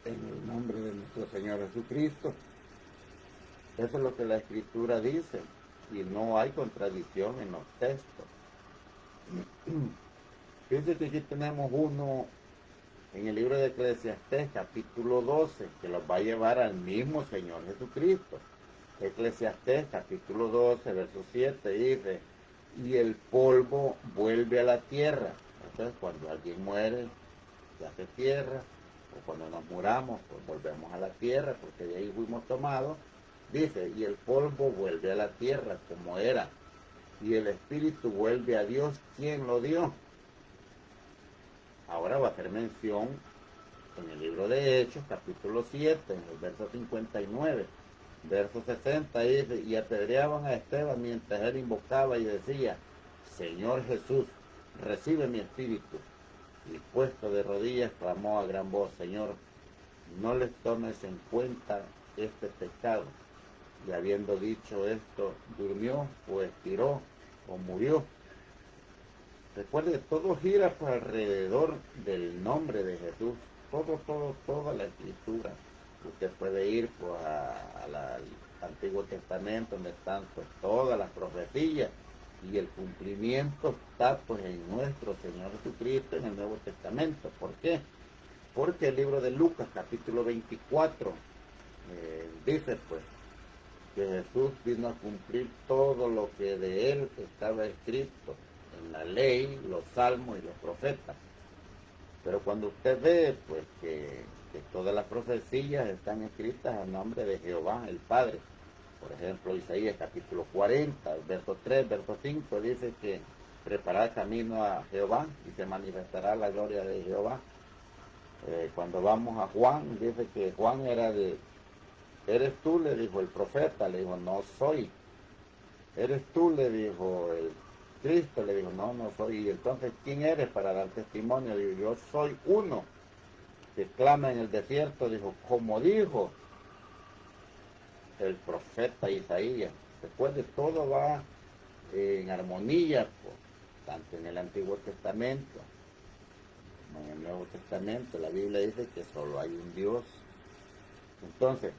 en el nombre de nuestro Señor Jesucristo. Eso es lo que la Escritura dice, y no hay contradicción en los textos. Fíjense que aquí tenemos uno en el libro de Eclesiastés, capítulo 12, que los va a llevar al mismo Señor Jesucristo. Eclesiastés, capítulo 12, verso 7, dice, y el polvo vuelve a la tierra. Entonces, cuando alguien muere, se hace tierra, o cuando nos muramos, pues volvemos a la tierra, porque de ahí fuimos tomados. Dice, y el polvo vuelve a la tierra como era, y el espíritu vuelve a Dios, quien lo dio. Ahora va a hacer mención en el libro de Hechos, capítulo 7, en el verso 59, verso 60, dice, y apedreaban a Esteban mientras él invocaba y decía, Señor Jesús, recibe mi espíritu. Y puesto de rodillas, clamó a gran voz, Señor, no les tomes en cuenta este pecado. Y habiendo dicho esto, durmió o expiró o murió. Recuerde que todo gira por alrededor del nombre de Jesús. Toda la escritura. Usted puede ir pues, al Antiguo Testamento, donde están pues, todas las profecías, y el cumplimiento está pues en nuestro Señor Jesucristo en el Nuevo Testamento. ¿Por qué? Porque el libro de Lucas, capítulo 24, dice pues, que Jesús vino a cumplir todo lo que de él estaba escrito en la ley, los salmos y los profetas. Pero cuando usted ve pues que todas las profecías están escritas a nombre de Jehová el Padre, por ejemplo Isaías capítulo 40, verso 3, verso 5, dice que preparad camino a Jehová y se manifestará la gloria de Jehová. Cuando vamos a Juan, dice que Juan era de, ¿eres tú?, le dijo el profeta, le dijo, no soy. ¿Eres tú?, le dijo el Cristo, le dijo, no, no soy. Y entonces, ¿quién eres para dar testimonio? Dijo, yo soy uno que clama en el desierto, dijo, como dijo el profeta Isaías. Recuerde, todo va en armonía, pues, tanto en el Antiguo Testamento como en el Nuevo Testamento. La Biblia dice que solo hay un Dios. Entonces,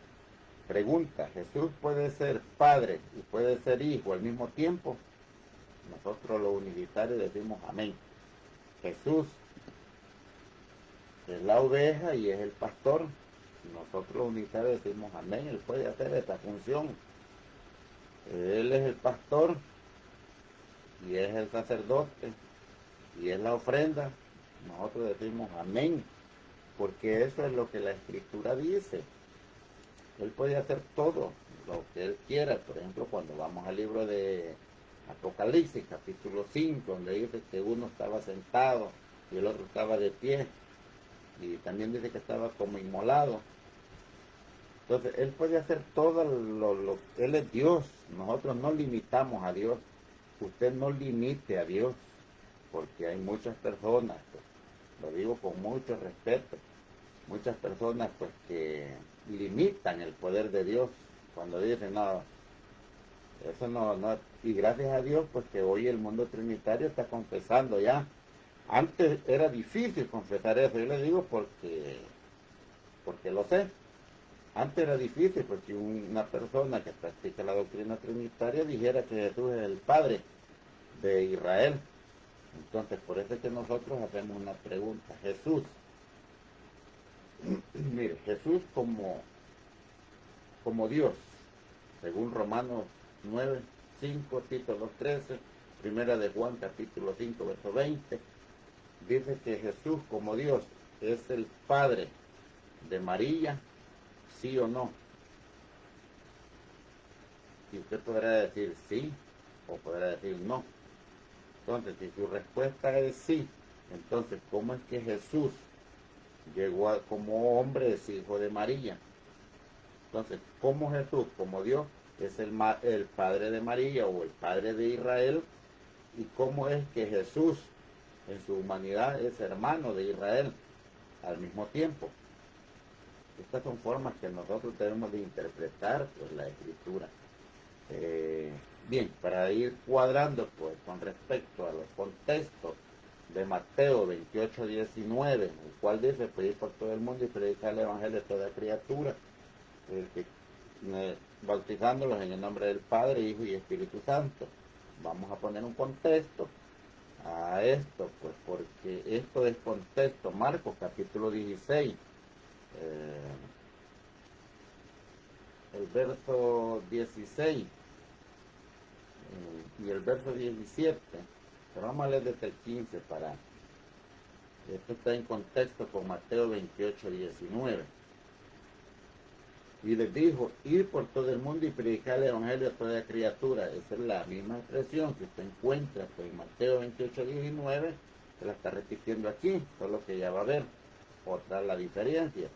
pregunta, ¿Jesús puede ser Padre y puede ser Hijo al mismo tiempo? Nosotros los unitarios decimos amén. Jesús es la oveja y es el pastor. Nosotros los unitarios decimos amén, Él puede hacer esta función. Él es el pastor y es el sacerdote y es la ofrenda, nosotros decimos amén, porque eso es lo que la Escritura dice. Él puede hacer todo lo que Él quiera. Por ejemplo, cuando vamos al libro de Apocalipsis, capítulo 5, donde dice que uno estaba sentado y el otro estaba de pie, y también dice que estaba como inmolado. Entonces, Él puede hacer todo Él es Dios. Nosotros no limitamos a Dios. Usted no limite a Dios, porque hay muchas personas, pues, lo digo con mucho respeto, muchas personas pues que limitan el poder de Dios cuando dicen no, eso no, y gracias a Dios pues que hoy el mundo trinitario está confesando ya. Antes era difícil confesar eso, yo le digo porque lo sé. Antes era difícil porque una persona que practica la doctrina trinitaria dijera que Jesús es el Padre de Israel. Entonces por eso es que nosotros hacemos una pregunta. Jesús, mire, Jesús como Dios, según Romanos 9, 5, Tito 2, 13, Primera de Juan capítulo 5, verso 20, dice que Jesús como Dios es el Padre de María, sí o no. Y usted podrá decir sí o podrá decir no. Entonces, si su respuesta es sí, entonces, ¿cómo es que Jesús llegó como hombre, es hijo de María? Entonces, ¿cómo Jesús, como Dios, es el Padre de María o el Padre de Israel? ¿Y cómo es que Jesús, en su humanidad, es hermano de Israel al mismo tiempo? Estas son formas que nosotros debemos de interpretar pues, la Escritura. Bien, para ir cuadrando pues con respecto a los contextos de Mateo 28, 19, el cual dice, pues ir por todo el mundo y predicar el Evangelio a toda criatura, bautizándolos en el nombre del Padre, Hijo y Espíritu Santo. Vamos a poner un contexto a esto, pues porque esto es contexto. Marcos capítulo 16, el verso 16 y el verso 17, pero vamos a leer desde el 15 para... Esto está en contexto con Mateo 28, 19. Y les dijo, ir por todo el mundo y predicar el Evangelio a toda criatura. Esa es la misma expresión que usted encuentra pues, en Mateo 28, 19, se la está repitiendo aquí, solo que ya va a ver otra la diferencia.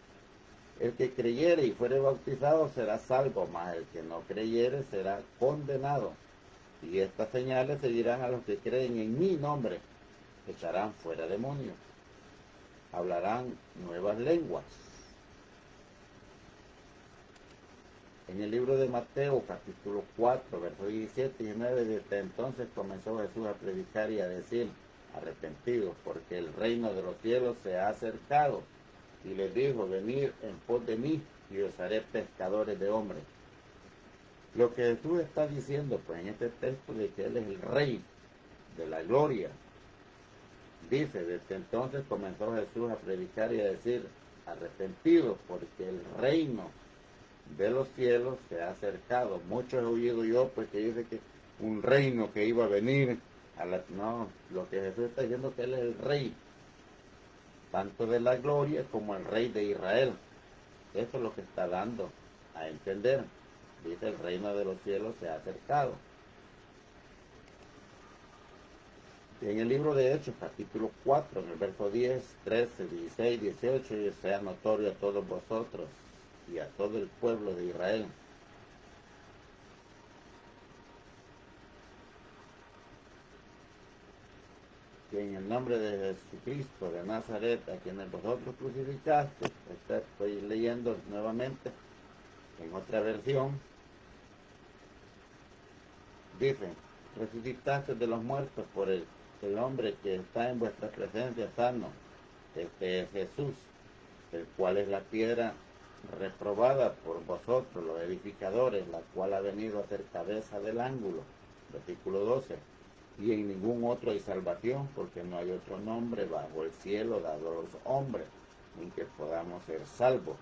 El que creyere y fuere bautizado será salvo, mas el que no creyere será condenado. Y estas señales seguirán a los que creen en mi nombre. Echarán fuera demonios. Hablarán nuevas lenguas. En el libro de Mateo, capítulo 4, versos 17 y 19, desde entonces comenzó Jesús a predicar y a decir, arrepentidos, porque el reino de los cielos se ha acercado. Y les dijo, venid en pos de mí, y os haré pescadores de hombres. Lo que Jesús está diciendo, pues en este texto, de que Él es el Rey de la gloria. Dice, desde entonces comenzó Jesús a predicar y a decir, arrepentidos, porque el reino de los cielos se ha acercado. Muchos he oído yo, pues que dice que un reino que iba a venir, no, lo que Jesús está diciendo que Él es el Rey, tanto de la gloria como el Rey de Israel. Eso es lo que está dando a entender. Dice, el reino de los cielos se ha acercado. En el libro de Hechos, capítulo 4, en el verso 10, 13, 16, 18, y sea notorio a todos vosotros y a todo el pueblo de Israel. Que en el nombre de Jesucristo de Nazaret, a quienes vosotros crucificaste, estoy leyendo nuevamente en otra versión, dice, resucitaste de los muertos por el hombre que está en vuestra presencia sano, este es Jesús, el cual es la piedra reprobada por vosotros, los edificadores, la cual ha venido a ser cabeza del ángulo. Versículo 12. Y en ningún otro hay salvación, porque no hay otro nombre bajo el cielo dado a los hombres en que podamos ser salvos.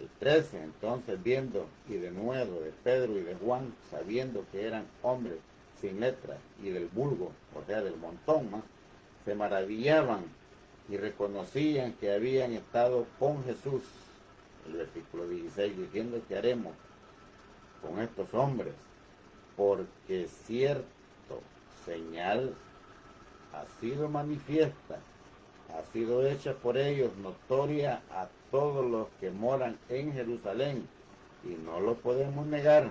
El 13, entonces viendo y de nuevo de Pedro y de Juan, sabiendo que eran hombres sin letra, y del vulgo, o sea, del montón, ¿no? Se maravillaban y reconocían que habían estado con Jesús. El versículo 16, diciendo que haremos con estos hombres, porque cierto señal ha sido manifiesta, ha sido hecha por ellos notoria a todos los que moran en Jerusalén, y no lo podemos negar.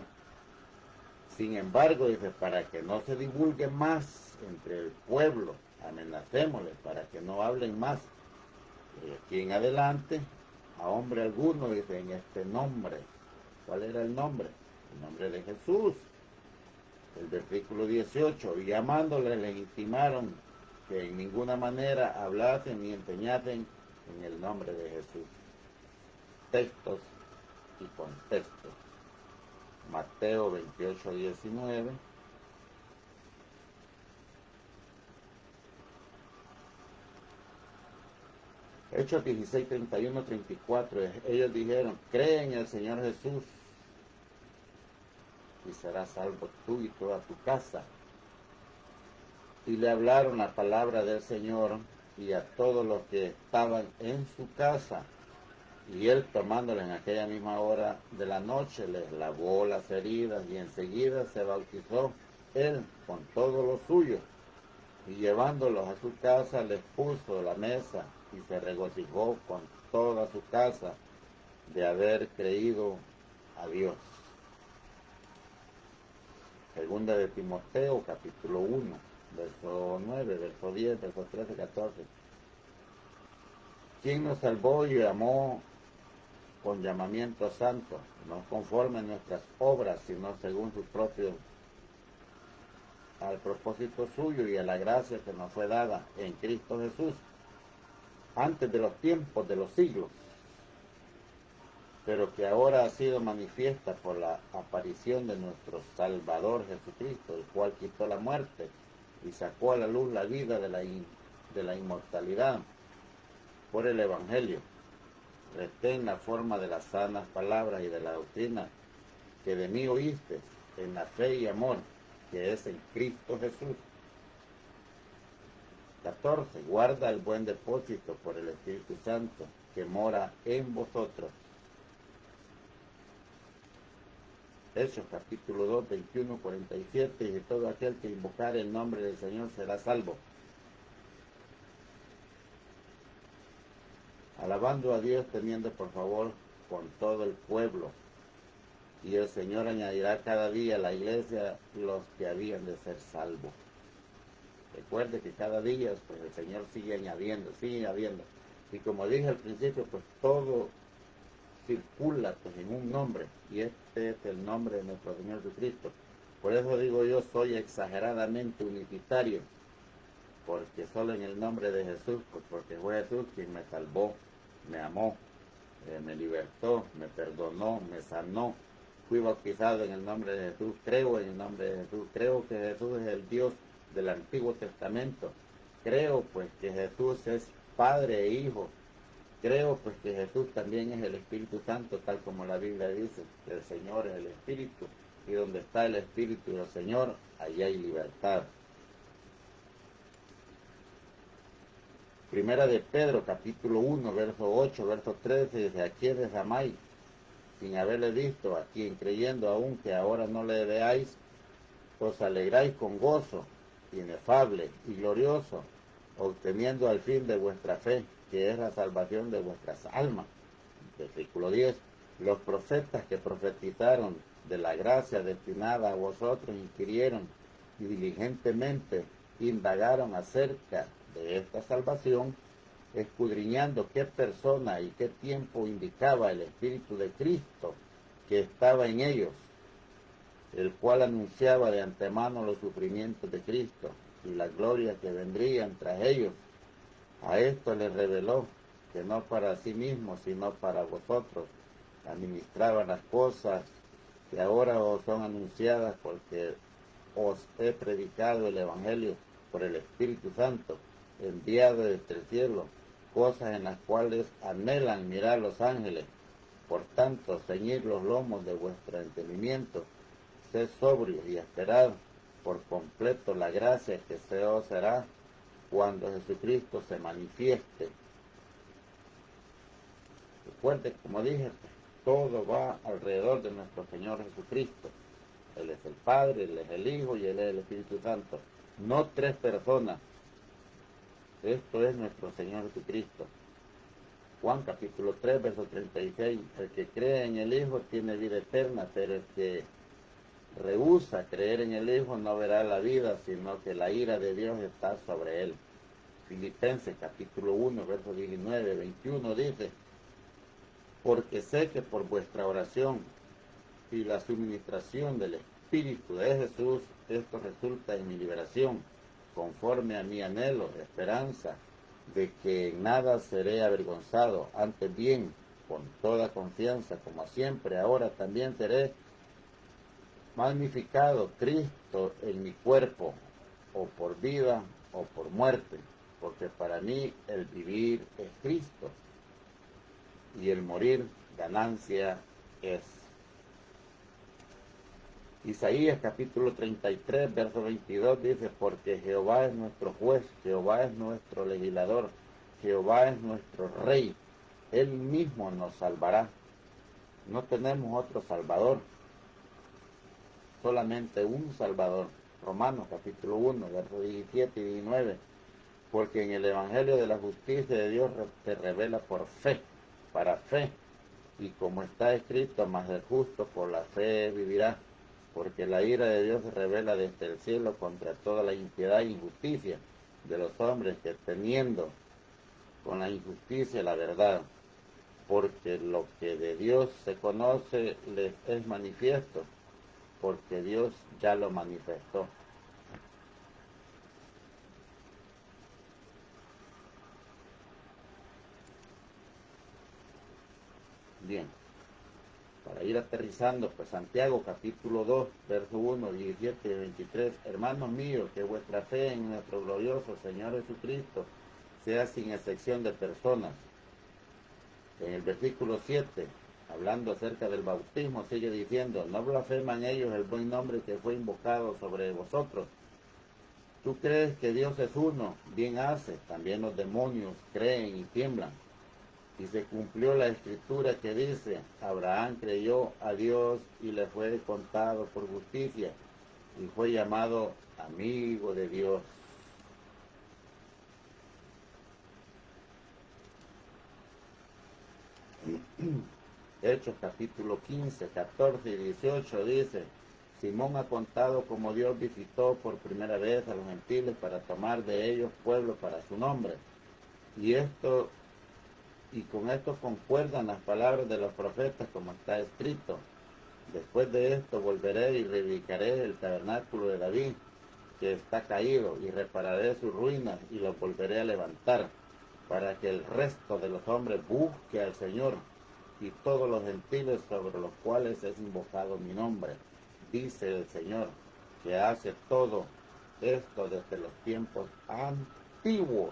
Sin embargo, dice, para que no se divulgue más entre el pueblo, amenacémosles para que no hablen más. Y aquí en adelante, a hombre alguno, dice, en este nombre. ¿Cuál era el nombre? El nombre de Jesús. El versículo 18, y llamándoles les intimaron que en ninguna manera hablasen ni empeñasen en el nombre de Jesús. Textos y contextos. Mateo 28, 19. Hechos 16, 31, 34. Ellos dijeron, cree en el Señor Jesús y serás salvo tú y toda tu casa. Y le hablaron la palabra del Señor y a todos los que estaban en su casa. Y él, tomándoles en aquella misma hora de la noche, les lavó las heridas y enseguida se bautizó él con todos los suyos. Y llevándolos a su casa les puso la mesa y se regocijó con toda su casa de haber creído a Dios. Segunda de Timoteo, capítulo 1, verso 9, verso 10, verso 13, 14. ¿Quién nos salvó y llamó con llamamiento santo, no conforme a nuestras obras, sino según su propio, al propósito suyo y a la gracia que nos fue dada en Cristo Jesús, antes de los tiempos de los siglos, pero que ahora ha sido manifiesta por la aparición de nuestro Salvador Jesucristo, el cual quitó la muerte y sacó a la luz la vida de la inmortalidad por el Evangelio. Retén la forma de las sanas palabras y de la doctrina que de mí oíste, en la fe y amor que es en Cristo Jesús. 14. Guarda el buen depósito por el Espíritu Santo que mora en vosotros. Hechos capítulo 2, 21, 47. Y todo aquel que invocare el nombre del Señor será salvo. Alabando a Dios, teniendo por favor con todo el pueblo. Y el Señor añadirá cada día a la iglesia los que habían de ser salvos. Recuerde que cada día pues el Señor sigue añadiendo. Y como dije al principio, pues todo circula pues en un nombre. Y este es el nombre de nuestro Señor Jesucristo. Por eso digo yo, soy exageradamente unitario. Porque solo en el nombre de Jesús, pues porque fue Jesús quien me salvó, me amó, me libertó, me perdonó, me sanó. Fui bautizado en el nombre de Jesús, creo en el nombre de Jesús, creo que Jesús es el Dios del Antiguo Testamento. Creo pues que Jesús es Padre e Hijo. Creo pues que Jesús también es el Espíritu Santo, tal como la Biblia dice, que el Señor es el Espíritu, y donde está el Espíritu del Señor, allí hay libertad. Primera de Pedro, capítulo 1, verso 8, verso 13, dice, ¿a quiénes amáis? Sin haberle visto, a quien creyendo aún que ahora no le veáis, os alegráis con gozo inefable y glorioso, obteniendo al fin de vuestra fe, que es la salvación de vuestras almas. Versículo 10, los profetas que profetizaron de la gracia destinada a vosotros inquirieron y diligentemente indagaron acerca de esta salvación, escudriñando qué persona y qué tiempo indicaba el Espíritu de Cristo que estaba en ellos, el cual anunciaba de antemano los sufrimientos de Cristo y la gloria que vendrían tras ellos. A esto les reveló que no para sí mismos, sino para vosotros, administraban las cosas que ahora os son anunciadas, porque os he predicado el Evangelio por el Espíritu Santo, enviado desde el cielo, cosas en las cuales anhelan mirar los ángeles. Por tanto, ceñid los lomos de vuestro entendimiento, sed sobrios y esperad por completo la gracia que se os hará cuando Jesucristo se manifieste. Recuerde, como dije, todo va alrededor de nuestro Señor Jesucristo. Él es el Padre, Él es el Hijo y Él es el Espíritu Santo. No tres personas. Esto es nuestro Señor Jesucristo. Juan capítulo 3, verso 36. El que cree en el Hijo tiene vida eterna, pero el que rehúsa creer en el Hijo no verá la vida, sino que la ira de Dios está sobre él. Filipenses capítulo 1, verso 19, 21 dice: porque sé que por vuestra oración y la suministración del Espíritu de Jesús, esto resulta en mi liberación, conforme a mi anhelo, esperanza, de que en nada seré avergonzado, antes bien, con toda confianza, como siempre, ahora también seré magnificado Cristo en mi cuerpo, o por vida o por muerte, porque para mí el vivir es Cristo y el morir ganancia es. Isaías capítulo 33, verso 22 dice: porque Jehová es nuestro juez, Jehová es nuestro legislador, Jehová es nuestro rey, Él mismo nos salvará. No tenemos otro salvador, solamente un salvador. Romanos capítulo 1, versos 17 y 19. Porque en el Evangelio de la justicia de Dios se revela por fe, para fe, y como está escrito: mas el justo por la fe vivirá. Porque la ira de Dios se revela desde el cielo contra toda la impiedad e injusticia de los hombres, que teniendo con la injusticia la verdad, porque lo que de Dios se conoce les es manifiesto, porque Dios ya lo manifestó. Bien, para ir aterrizando, pues Santiago capítulo 2, verso 1, 17 y 23. Hermanos míos, que vuestra fe en nuestro glorioso Señor Jesucristo sea sin excepción de personas. En el versículo 7, hablando acerca del bautismo, sigue diciendo: no blasfeman ellos el buen nombre que fue invocado sobre vosotros. Tú crees que Dios es uno, bien hace, también los demonios creen y tiemblan. Y se cumplió la escritura que dice: Abraham creyó a Dios y le fue contado por justicia, y fue llamado amigo de Dios. Hechos capítulo 15, 14 y 18 dice: Simón ha contado cómo Dios visitó por primera vez a los gentiles para tomar de ellos pueblo para su nombre. Y con esto concuerdan las palabras de los profetas, como está escrito: después de esto volveré y reivindicaré el tabernáculo de David, que está caído, y repararé sus ruinas y lo volveré a levantar, para que el resto de los hombres busque al Señor, y todos los gentiles sobre los cuales es invocado mi nombre, dice el Señor, que hace todo esto desde los tiempos antiguos.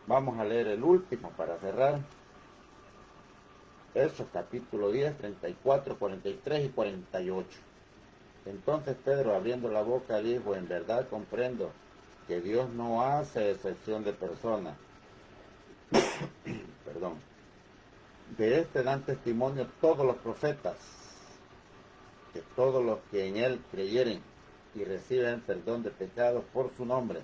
Vamos a leer el último para cerrar. Hechos capítulo 10, 34, 43 y 48. Entonces Pedro, abriendo la boca, dijo: en verdad comprendo que Dios no hace excepción de personas. Perdón. De este dan testimonio todos los profetas, que todos los que en él creyeren y reciben perdón de pecados por su nombre.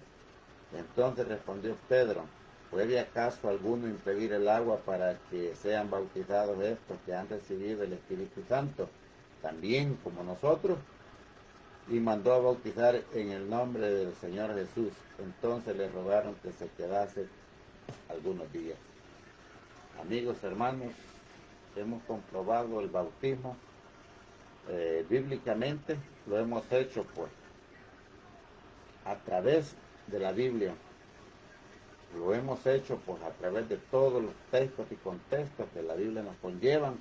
Entonces respondió Pedro: ¿puede acaso alguno impedir el agua para que sean bautizados estos que han recibido el Espíritu Santo, también como nosotros? Y mandó a bautizar en el nombre del Señor Jesús. Entonces le rogaron que se quedase algunos días. Amigos, hermanos, hemos comprobado el bautismo bíblicamente, lo hemos hecho pues a través de la Biblia. Lo hemos hecho pues a través de todos los textos y contextos que la Biblia nos conllevan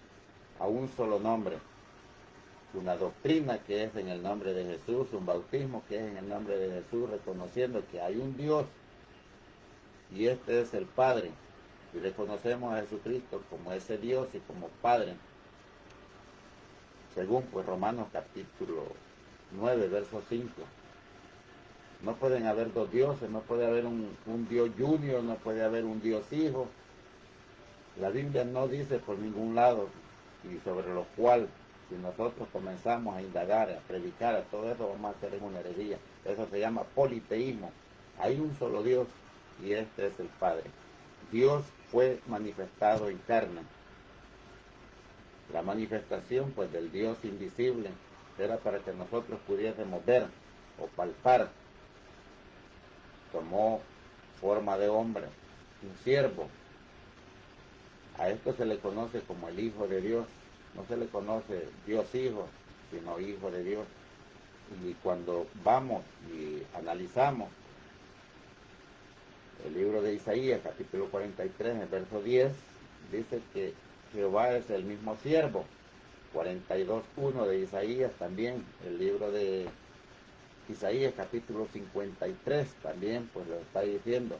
a un solo nombre. Una doctrina que es en el nombre de Jesús, un bautismo que es en el nombre de Jesús, reconociendo que hay un Dios y este es el Padre. Y reconocemos a Jesucristo como ese Dios y como Padre. según pues Romanos capítulo 9, verso 5. No pueden haber dos dioses, no puede haber un Dios junior, no puede haber un Dios hijo. La Biblia no dice por ningún lado, y sobre lo cual, si nosotros comenzamos a indagar, a predicar, a todo eso, vamos a hacer una herejía. Eso se llama politeísmo. Hay un solo Dios, y este es el Padre. Dios fue manifestado en carne. La manifestación pues del Dios invisible era para que nosotros pudiésemos ver o palpar. Tomó forma de hombre, un siervo. A esto se le conoce como el Hijo de Dios. No se le conoce Dios Hijo, sino Hijo de Dios. Y cuando vamos y analizamos el libro de Isaías, capítulo 43, el verso 10, dice que Jehová es el mismo siervo. 42.1 de Isaías también, el libro de Isaías, capítulo 53, también pues lo está diciendo.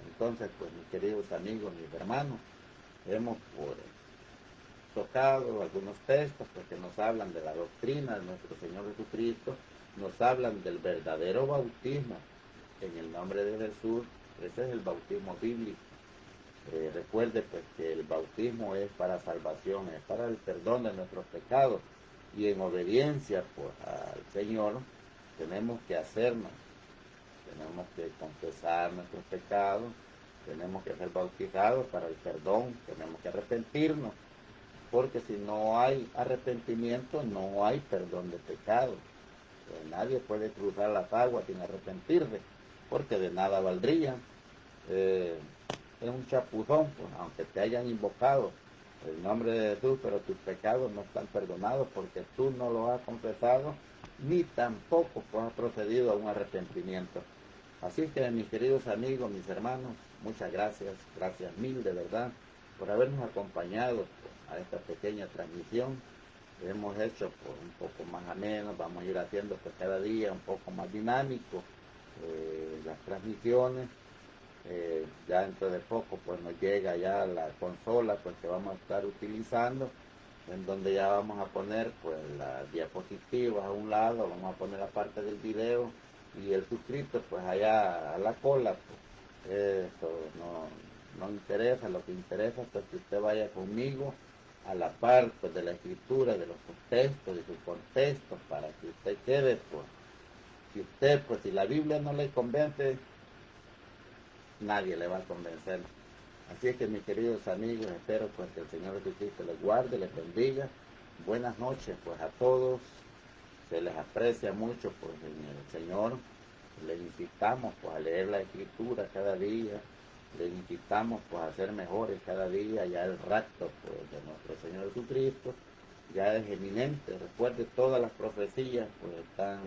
Entonces, pues mis queridos amigos, mis hermanos, hemos pues, tocado algunos textos pues, que nos hablan de la doctrina de nuestro Señor Jesucristo, nos hablan del verdadero bautismo en el nombre de Jesús. Ese es el bautismo bíblico. Recuerde pues que el bautismo es para salvación, es para el perdón de nuestros pecados, y en obediencia pues, al Señor tenemos que hacernos, tenemos que confesar nuestros pecados, tenemos que ser bautizados para el perdón, tenemos que arrepentirnos, porque si no hay arrepentimiento no hay perdón de pecados. Nadie puede cruzar las aguas sin arrepentirse, porque de nada valdría. Es un chapuzón, pues, aunque te hayan invocado el nombre de Jesús, pero tus pecados no están perdonados porque tú no lo has confesado, ni tampoco pues, has procedido a un arrepentimiento. Así que mis queridos amigos, mis hermanos, muchas gracias, gracias mil de verdad por habernos acompañado a esta pequeña transmisión. Hemos hecho pues, un poco más ameno, vamos a ir haciendo pues, cada día un poco más dinámico las transmisiones. Ya dentro de poco pues nos llega ya la consola pues que vamos a estar utilizando, en donde ya vamos a poner pues las diapositivas a un lado, vamos a poner la parte del video y el suscrito pues allá a la cola. Pues, eso no interesa, lo que interesa es pues, que usted vaya conmigo a la par pues, de la escritura, de los contextos, de sus contextos, para que usted quede pues, si la Biblia no le convence, nadie le va a convencer. Así es que mis queridos amigos, espero pues que el Señor Jesucristo les guarde, les bendiga. Buenas noches pues a todos, se les aprecia mucho pues en el Señor. Les incitamos pues a leer la Escritura cada día, les incitamos pues a ser mejores cada día. Ya el rapto pues de nuestro Señor Jesucristo ya es eminente. Recuerde, todas las profecías pues están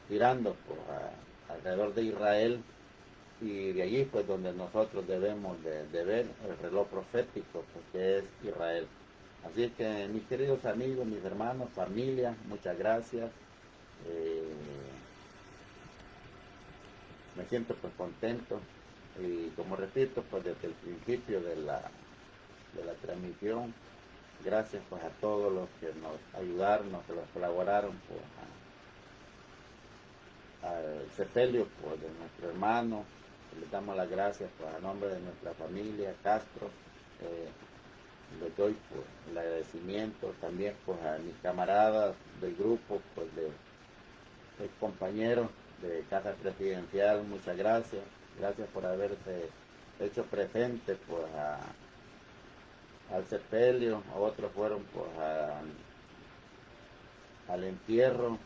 girando pues alrededor de Israel, y de allí pues donde nosotros debemos de ver el reloj profético pues, que es Israel. Así que mis queridos amigos, mis hermanos, familia, muchas gracias. Me siento pues contento, y como repito pues desde el principio de la transmisión, gracias pues a todos los que nos ayudaron, los que nos colaboraron pues, al sepelio pues, de nuestro hermano. Les damos las gracias pues, a nombre de nuestra familia Castro. Les doy pues, el agradecimiento también pues, a mis camaradas del grupo, pues, de compañeros de Casa Presidencial. Muchas gracias. Gracias por haberse hecho presente pues, al sepelio. Otros fueron pues, al entierro.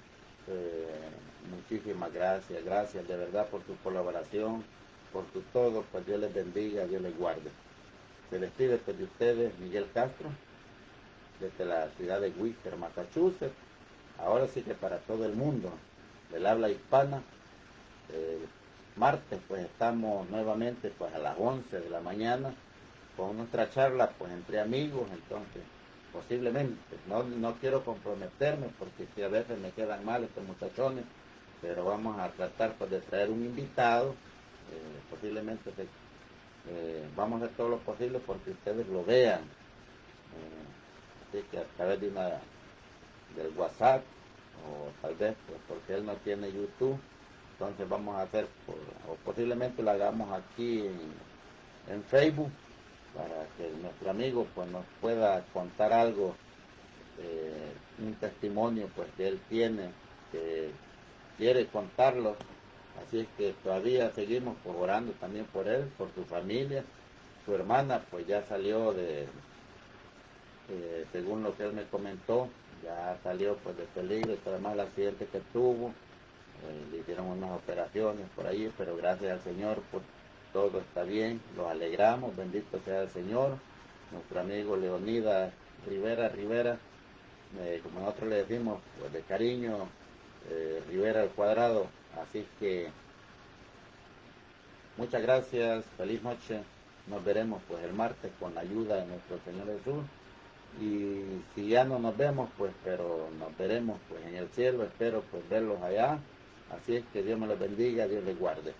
Muchísimas gracias. Gracias de verdad por tu colaboración, por tu todo. Pues Dios les bendiga, Dios les guarde. Se despide pues, de ustedes Miguel Castro, desde la ciudad de Worcester, Massachusetts. Ahora sí que para todo el mundo, del habla hispana. Martes pues estamos nuevamente pues a las 11 de la mañana con nuestra charla pues entre amigos. Entonces posiblemente, no quiero comprometerme porque si a veces me quedan mal estos muchachones, pero vamos a tratar pues, de traer un invitado. Posiblemente vamos a hacer todo lo posible porque ustedes lo vean. Así que a través de una del WhatsApp, o tal vez pues porque él no tiene YouTube, entonces vamos a hacer, o posiblemente lo hagamos aquí en Facebook, para que nuestro amigo pues nos pueda contar algo, un testimonio pues que él tiene, que quiere contarlo. Así es que todavía seguimos pues, orando también por él, por su familia. Su hermana pues ya salió según lo que él me comentó, ya salió pues de peligro, y además el accidente que tuvo, le hicieron unas operaciones por ahí, pero gracias al Señor pues todo está bien, los alegramos, bendito sea el Señor. Nuestro amigo Leonidas Rivera, como nosotros le decimos pues de cariño, Rivera al cuadrado. Así que muchas gracias, feliz noche, nos veremos pues el martes con la ayuda de nuestro Señor Jesús. Y si ya no nos vemos pues, pero nos veremos pues en el cielo, espero pues verlos allá. Así es que Dios me los bendiga, Dios les guarde.